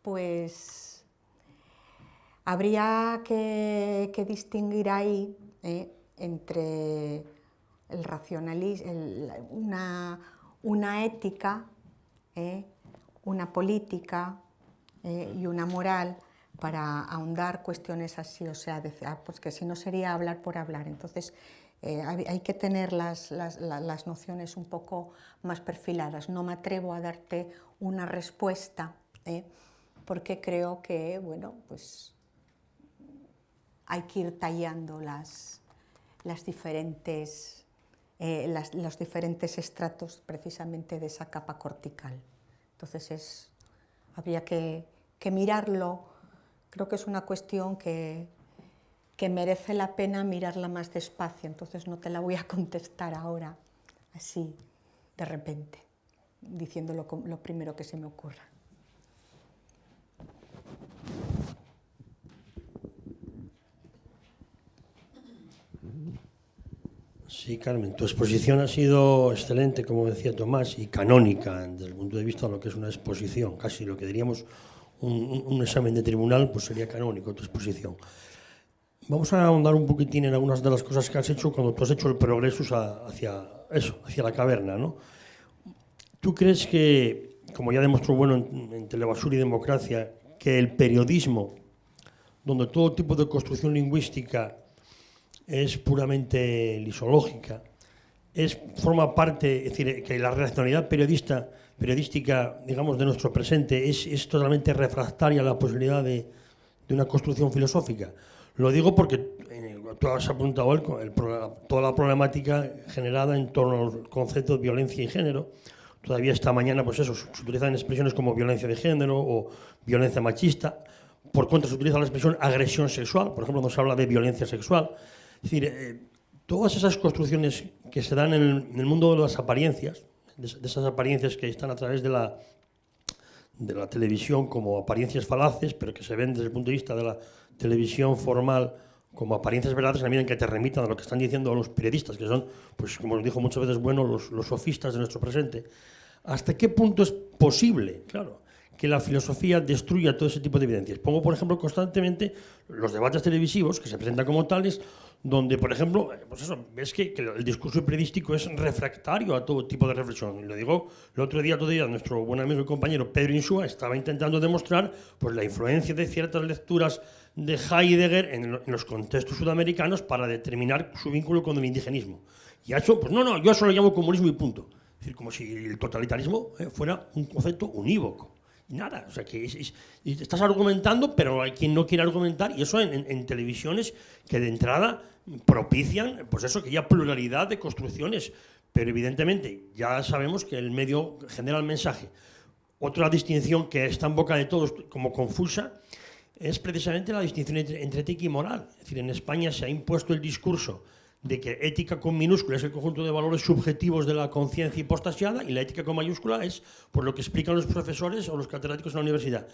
pues habría que distinguir ahí entre el racionalismo, una ética, una política y una moral, para ahondar cuestiones así, o sea, pues que si no sería hablar por hablar. Entonces hay que tener las nociones un poco más perfiladas. No me atrevo a darte una respuesta, porque creo que, bueno, pues hay que ir tallando los diferentes estratos precisamente de esa capa cortical. Entonces habría que mirarlo. Creo que es una cuestión que merece la pena mirarla más despacio, entonces no te la voy a contestar ahora, así, de repente, diciendo lo primero que se me ocurra. Sí, Carmen, tu exposición ha sido excelente, como decía Tomás, y canónica desde el punto de vista de lo que es una exposición, casi lo que diríamos un examen de tribunal, pues sería canónico tu exposición. Vamos a ahondar un poquitín en algunas de las cosas que has hecho cuando tú has hecho el progreso hacia la caverna, ¿no? ¿Tú crees que, como ya demostró bueno en Telebasura y Democracia, que el periodismo, donde todo tipo de construcción lingüística es puramente lisológica, forma parte, es decir, que la racionalidad periodística, digamos, de nuestro presente es totalmente refractaria a la posibilidad de una construcción filosófica? Lo digo porque tú has apuntado toda la problemática generada en torno al concepto de violencia y género. Todavía esta mañana, pues eso, se utilizan expresiones como violencia de género o violencia machista. Por contra, se utiliza la expresión agresión sexual, por ejemplo, cuando se habla de violencia sexual. Es decir, todas esas construcciones que se dan en el mundo de las apariencias, de esas apariencias que están a través de la televisión como apariencias falaces, pero que se ven desde el punto de vista de la televisión formal como apariencias verdades, en la medida en que te remitan a lo que están diciendo los periodistas, que son, pues como nos dijo muchas veces, bueno, los sofistas de nuestro presente. ¿Hasta qué punto es posible, claro, que la filosofía destruya todo ese tipo de evidencias? Pongo, por ejemplo, constantemente los debates televisivos que se presentan como tales, donde, por ejemplo, pues eso, ves que el discurso periodístico es refractario a todo tipo de reflexión. Y lo digo, el otro día, nuestro buen amigo y compañero Pedro Insúa estaba intentando demostrar pues, la influencia de ciertas lecturas de Heidegger en los contextos sudamericanos para determinar su vínculo con el indigenismo. Y ha hecho, pues no, yo eso lo llamo comunismo y punto. Es decir, como si el totalitarismo fuera un concepto unívoco. Nada, o sea que estás argumentando, pero hay quien no quiere argumentar, y eso en televisiones que de entrada propician, pues eso, que haya pluralidad de construcciones, pero evidentemente ya sabemos que el medio genera el mensaje. Otra distinción que está en boca de todos como confusa es precisamente la distinción entre ética y moral. Es decir, en España se ha impuesto el discurso de que ética con minúscula es el conjunto de valores subjetivos de la conciencia hipostasiada, y la ética con mayúscula es por lo que explican los profesores o los catedráticos en la universidad.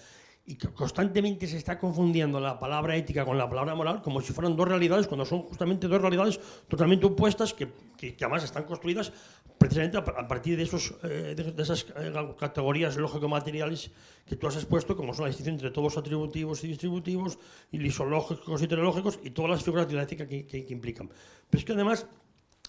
Y que constantemente se está confundiendo la palabra ética con la palabra moral como si fueran dos realidades, cuando son justamente dos realidades totalmente opuestas que además están construidas precisamente a partir de esas categorías lógico-materiales que tú has expuesto, como son la distinción entre todos atributivos y distributivos, y lisológicos y teleológicos, y todas las figuras dialécticas que implican. Pero es que además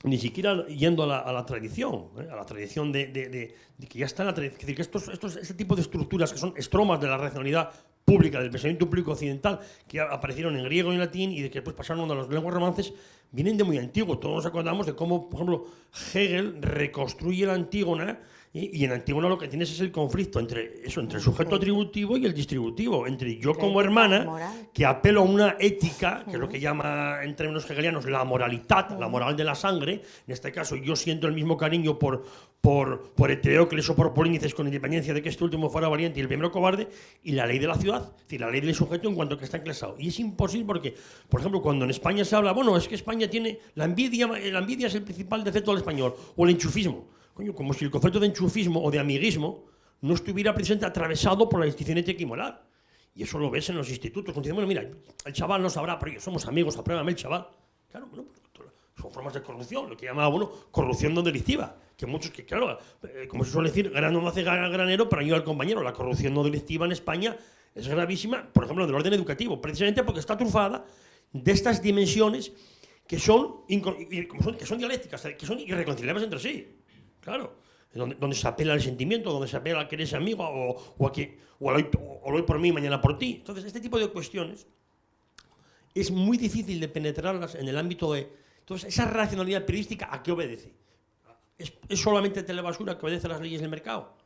ni siquiera yendo a la tradición, a la tradición de que ya está en la tradición. Es decir, que este tipo de estructuras que son estromas de la racionalidad pública, del pensamiento público occidental, que aparecieron en griego y en latín y de que después pasaron a las lenguas romances, vienen de muy antiguo. Todos nos acordamos de cómo, por ejemplo, Hegel reconstruye la Antígona, y en Antígona lo que tienes es el conflicto entre el sujeto atributivo y el distributivo, entre yo como hermana, que apelo a una ética, que es lo que llama en términos hegelianos la moralidad, la moral de la sangre. En este caso yo siento el mismo cariño por Eteócles o por Polínices, con independencia de que este último fuera valiente y el primero cobarde, y la ley de la ciudad, es decir, la ley del sujeto en cuanto que está enclasado. Y es imposible porque, por ejemplo, cuando en España se habla, bueno, es que España tiene la envidia es el principal defecto del español, o el enchufismo. Coño, como si el concepto de enchufismo o de amiguismo no estuviera presente atravesado por la distinción ética y moral. Y eso lo ves en los institutos. Cuando dicen, bueno, mira, el chaval no sabrá, pero somos amigos, apruébame el chaval. Claro, bueno, son formas de corrupción, lo que llamaba, bueno, corrupción no delictiva. Que muchos, que claro, como se suele decir, grano no hace granero, pero ayuda al compañero. La corrupción no delictiva en España es gravísima, por ejemplo, del orden educativo, precisamente porque está trufada de estas dimensiones que son dialécticas, que son irreconciliables entre sí. Claro, donde se apela al sentimiento, donde se apela a que eres amigo o hoy por mí, mañana por ti. Entonces, este tipo de cuestiones es muy difícil de penetrarlas en el ámbito de... Entonces, esa racionalidad periodística, ¿a qué obedece? ¿Es solamente telebasura que obedece a las leyes del mercado?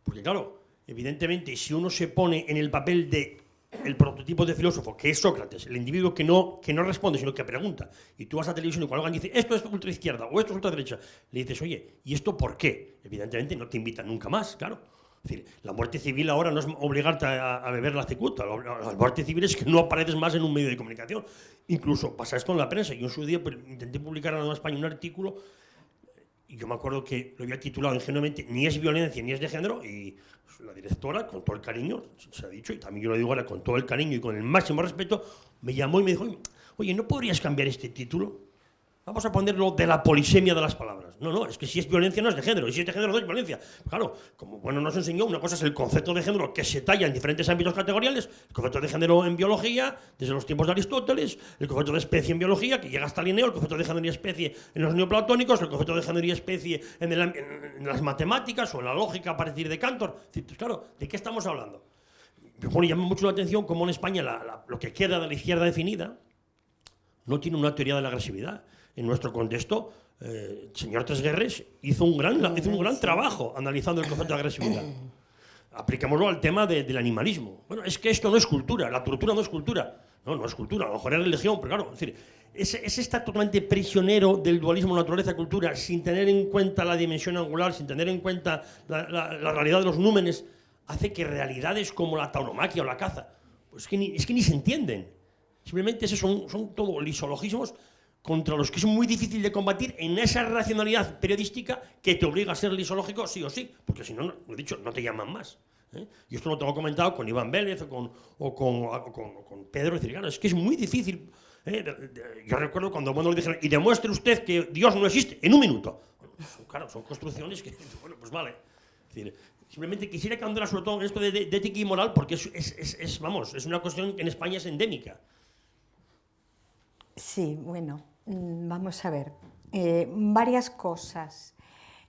Porque claro, evidentemente, si uno se pone en el papel de el prototipo de filósofo, que es Sócrates, el individuo que no responde, sino que pregunta, y tú vas a televisión y cuando alguien dice esto es ultraizquierda o esto es ultraderecha, le dices, oye, ¿y esto por qué? Evidentemente no te invitan nunca más, claro. Es decir, la muerte civil ahora no es obligarte a beber la cicuta, la muerte civil es que no apareces más en un medio de comunicación. Incluso pasa esto en la prensa. Yo en su día pues, intenté publicar en la Nueva España un artículo, y yo me acuerdo que lo había titulado ingenuamente ni es violencia ni es de género, y la directora, con todo el cariño, se ha dicho, y también yo lo digo ahora con todo el cariño y con el máximo respeto, me llamó y me dijo, oye, ¿no podrías cambiar este título? Vamos a ponerlo de la polisemia de las palabras. No, es que si es violencia no es de género, y si es de género no es violencia. Claro, como bueno nos enseñó, una cosa es el concepto de género que se talla en diferentes ámbitos categoriales, el concepto de género en biología, desde los tiempos de Aristóteles, el concepto de especie en biología, que llega hasta Linneo, el concepto de género y especie en los neoplatónicos, el concepto de género y especie en las matemáticas o en la lógica a partir de Cantor. Entonces, claro, ¿de qué estamos hablando? Bueno, llama mucho la atención cómo en España lo que queda de la izquierda definida no tiene una teoría de la agresividad. En nuestro contexto, el señor Tresguerres hizo un gran trabajo analizando el concepto de agresividad. Aplicémoslo al tema del animalismo. Bueno, es que esto no es cultura, la tortura no es cultura. No es cultura, a lo mejor es religión, pero claro, es decir, es estar totalmente prisionero del dualismo naturaleza-cultura sin tener en cuenta la dimensión angular, sin tener en cuenta la realidad de los númenes, hace que realidades como la tauromaquia o la caza, pues es que ni se entienden. Simplemente esos son todo lisologismos contra los que es muy difícil de combatir en esa racionalidad periodística que te obliga a ser lisológico sí o sí, porque si no, lo he dicho, no te llaman más. Y esto lo tengo comentado con Iván Vélez o con Pedro, decir, claro, es que es muy difícil. Yo recuerdo cuando le dijeron, y demuestre usted que Dios no existe, en un minuto. Claro, son construcciones que, bueno, pues vale. Es decir, simplemente quisiera que andara sobre todo en esto de ética y moral, porque es una cuestión que en España es endémica. Sí, bueno, vamos a ver, varias cosas.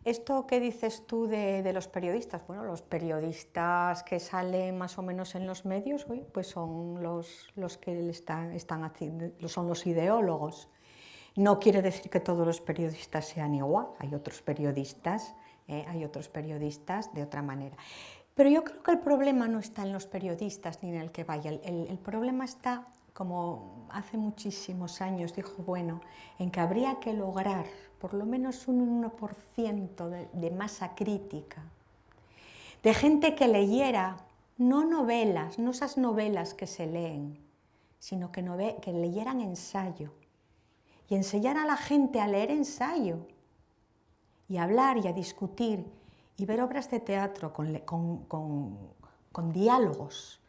Esto que dices tú de los periodistas, bueno, los periodistas que salen más o menos en los medios, pues son los que están haciendo, son los ideólogos. No quiere decir que todos los periodistas sean igual, hay otros periodistas de otra manera. Pero yo creo que el problema no está en los periodistas ni en el que vaya, el problema está, como hace muchísimos años dijo Bueno, en que habría que lograr por lo menos un 1% de masa crítica, de gente que leyera no novelas, no esas novelas que se leen, sino que leyeran ensayo y enseñar a la gente a leer ensayo y a hablar y a discutir y ver obras de teatro con diálogos,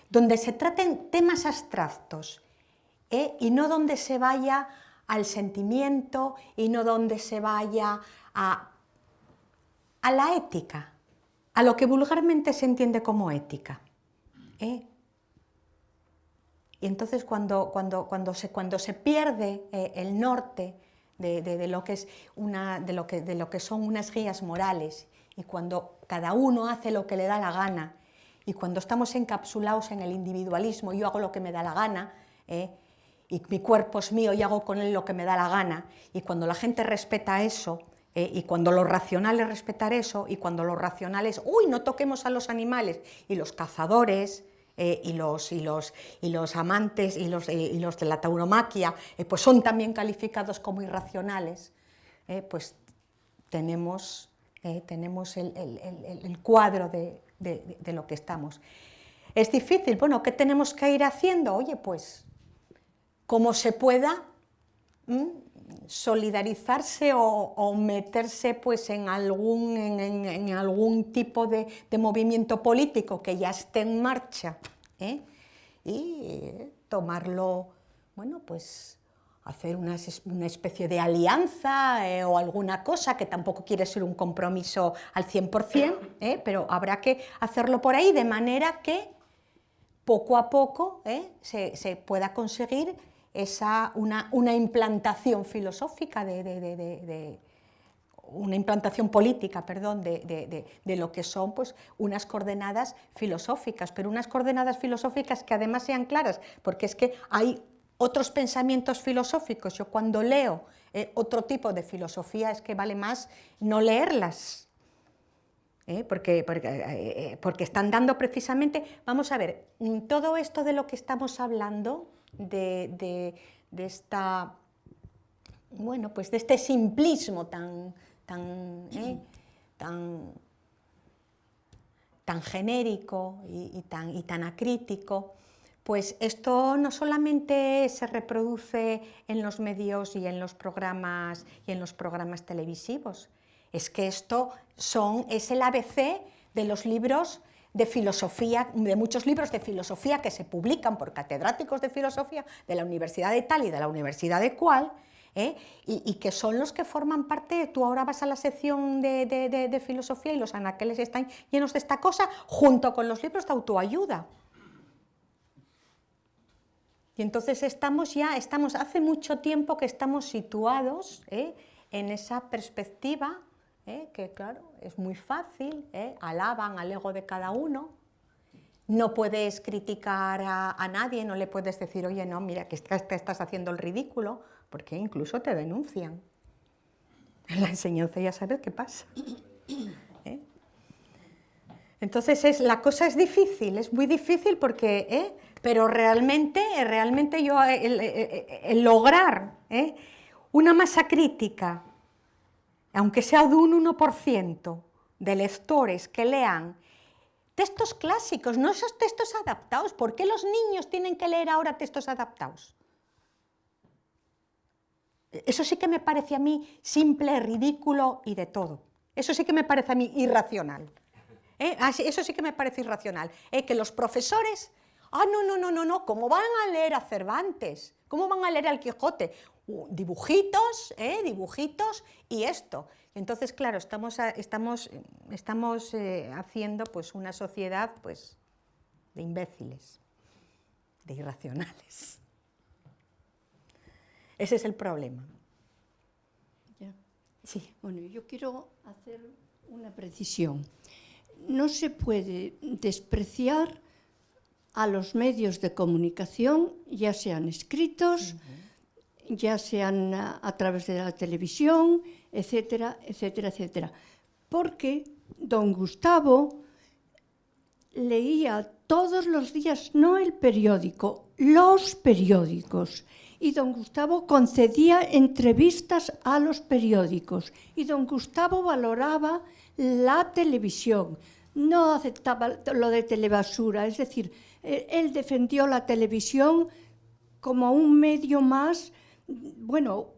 donde se traten temas abstractos y no donde se vaya al sentimiento y no donde se vaya a la ética, a lo que vulgarmente se entiende como ética. Y entonces cuando se pierde el norte de lo que es de lo que son unas guías morales, y cuando cada uno hace lo que le da la gana, y cuando estamos encapsulados en el individualismo, yo hago lo que me da la gana, y mi cuerpo es mío y hago con él lo que me da la gana, y cuando la gente respeta eso, y cuando lo racional es respetar eso, y cuando lo racional es, uy, no toquemos a los animales, y los cazadores, y los amantes y los de la tauromaquia pues son también calificados como irracionales, pues tenemos el cuadro de lo que estamos. Es difícil, bueno, ¿qué tenemos que ir haciendo? Oye, pues como se pueda, solidarizarse o meterse pues en algún tipo de movimiento político que ya esté en marcha, y tomarlo, bueno, pues hacer una especie de alianza o alguna cosa, que tampoco quiere ser un compromiso al 100%, pero habrá que hacerlo por ahí, de manera que poco a poco se pueda conseguir una implantación filosófica, una implantación política, perdón, de lo que son pues, unas coordenadas filosóficas, pero unas coordenadas filosóficas que además sean claras, porque es que hay otros pensamientos filosóficos. Yo cuando leo otro tipo de filosofía es que vale más no leerlas, porque están dando precisamente, vamos a ver, todo esto de lo que estamos hablando, de este simplismo tan genérico y tan acrítico, pues esto no solamente se reproduce en los medios y en los programas televisivos, es que esto es el ABC de los libros de filosofía, de muchos libros de filosofía que se publican por catedráticos de filosofía de la universidad de tal y de la universidad de cual, y que son los que forman parte. Tú ahora vas a la sección de filosofía y los anaqueles están llenos de esta cosa, junto con los libros de autoayuda. Y entonces hace mucho tiempo que estamos situados en esa perspectiva, que claro, es muy fácil, alaban al ego de cada uno, no puedes criticar a nadie, no le puedes decir, oye, no, mira, que estás haciendo el ridículo, porque incluso te denuncian. En la enseñanza ya sabes qué pasa. Entonces la cosa es difícil, es muy difícil porque, pero realmente yo el lograr una masa crítica, aunque sea de un 1% de lectores que lean textos clásicos, no esos textos adaptados. ¿Por qué los niños tienen que leer ahora textos adaptados? Eso sí que me parece a mí simple, ridículo y de todo. Eso sí que me parece a mí irracional. Eso sí que me parece irracional. Que los profesores, no, ¿cómo van a leer a Cervantes? ¿Cómo van a leer al Quijote? Dibujitos y esto. Entonces, claro, estamos haciendo pues, una sociedad pues, de imbéciles, de irracionales. Ese es el problema. Ya. Sí. Bueno, yo quiero hacer una precisión. No se puede despreciar a los medios de comunicación, ya sean escritos, ya sean a través de la televisión, etcétera, etcétera, etcétera. Porque don Gustavo leía todos los días, no el periódico, los periódicos. Y don Gustavo concedía entrevistas a los periódicos. Y don Gustavo valoraba la televisión, no aceptaba lo de telebasura. Es decir, él defendió la televisión como un medio más, bueno,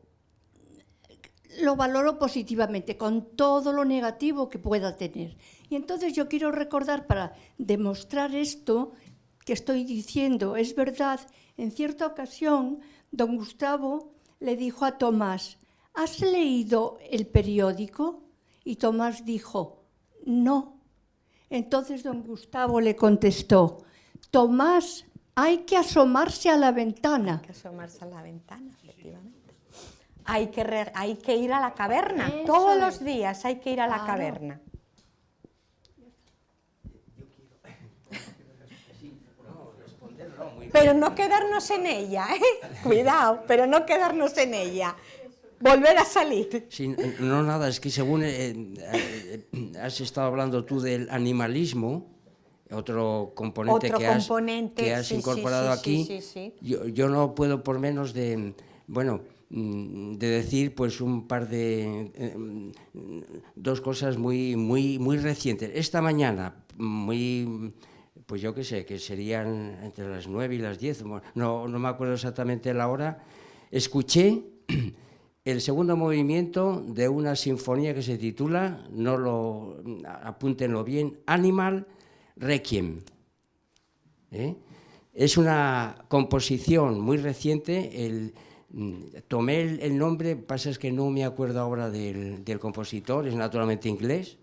lo valoró positivamente, con todo lo negativo que pueda tener. Y entonces yo quiero recordar, para demostrar esto que estoy diciendo es verdad, en cierta ocasión don Gustavo le dijo a Tomás: ¿has leído el periódico? Y Tomás dijo: no. Entonces don Gustavo le contestó: Tomás, hay que asomarse a la ventana. Hay que asomarse a la ventana, efectivamente. hay que ir a la caverna, Eso todos es. los días hay que ir a la Claro. caverna. Pero no quedarnos en ella, ¿eh? Cuidado, pero no quedarnos en ella. Volver a salir. Sí, no, nada, es que según has estado hablando tú del animalismo, otro componente Otro que has, componente, que has sí, sí, incorporado sí, aquí, sí, sí. Yo no puedo por menos de, bueno, de decir pues un par de, dos cosas muy recientes. Esta mañana, pues yo qué sé, que serían entre las 9 y las 10, no me acuerdo exactamente la hora, escuché el segundo movimiento de una sinfonía que se titula, apúntenlo bien, Animal Requiem. Es una composición muy reciente, tomé el nombre, pasa es que no me acuerdo ahora del compositor, es naturalmente inglés,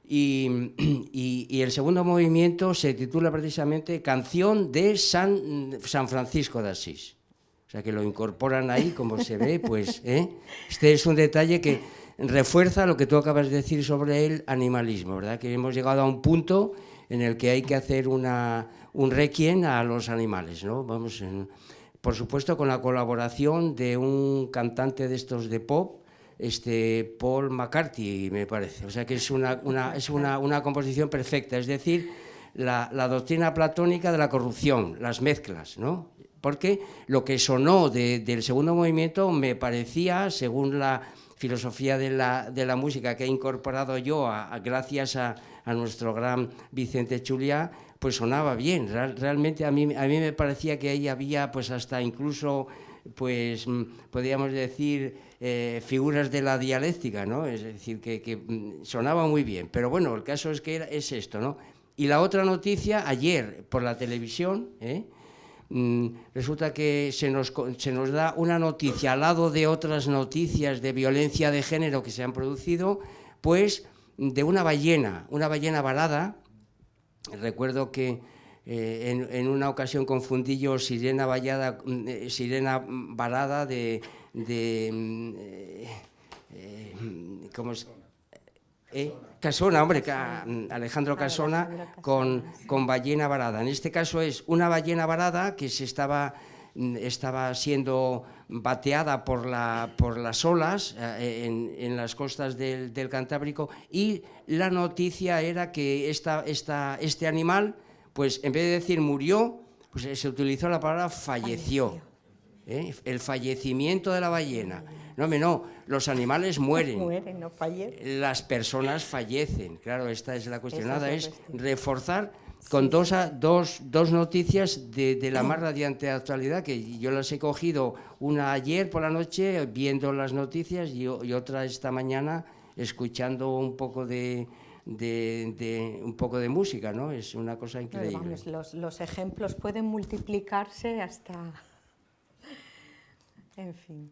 y el segundo movimiento se titula precisamente Canción de San Francisco de Asís. O sea que lo incorporan ahí, como se ve, pues este es un detalle que refuerza lo que tú acabas de decir sobre el animalismo, ¿verdad? Que hemos llegado a un punto en el que hay que hacer un requiem a los animales, ¿no? Por supuesto, con la colaboración de un cantante de estos de pop, Paul McCartney, me parece. O sea que es una composición perfecta, es decir, la doctrina platónica de la corrupción, las mezclas, ¿no? Porque lo que sonó del segundo movimiento me parecía, según la filosofía de la música que he incorporado yo, gracias a nuestro gran Vicente Chuliá, pues sonaba bien. Realmente a mí me parecía que ahí había pues hasta incluso, pues podríamos decir, figuras de la dialéctica, ¿no? Es decir, que sonaba muy bien. Pero bueno, el caso es que es esto, ¿no? Y la otra noticia, ayer por la televisión, resulta que se nos da una noticia al lado de otras noticias de violencia de género que se han producido, pues de una ballena varada. Recuerdo que en una ocasión confundí yo sirena varada ¿cómo es? Casona, hombre, Alejandro Casona con ballena varada. En este caso es una ballena varada que estaba siendo bateada por las olas en las costas del Cantábrico, y la noticia era que este animal, pues en vez de decir murió, pues se utilizó la palabra falleció. El fallecimiento de la ballena. No, los animales mueren. Mueren, no fallecen. Las personas fallecen. Claro, esta es la cuestión. Nada, es reforzar con dos noticias de la más radiante actualidad, que yo las he cogido, una ayer por la noche viendo las noticias y otra esta mañana escuchando un poco de música, ¿no? Es una cosa increíble. Vamos, los ejemplos pueden multiplicarse hasta... En fin.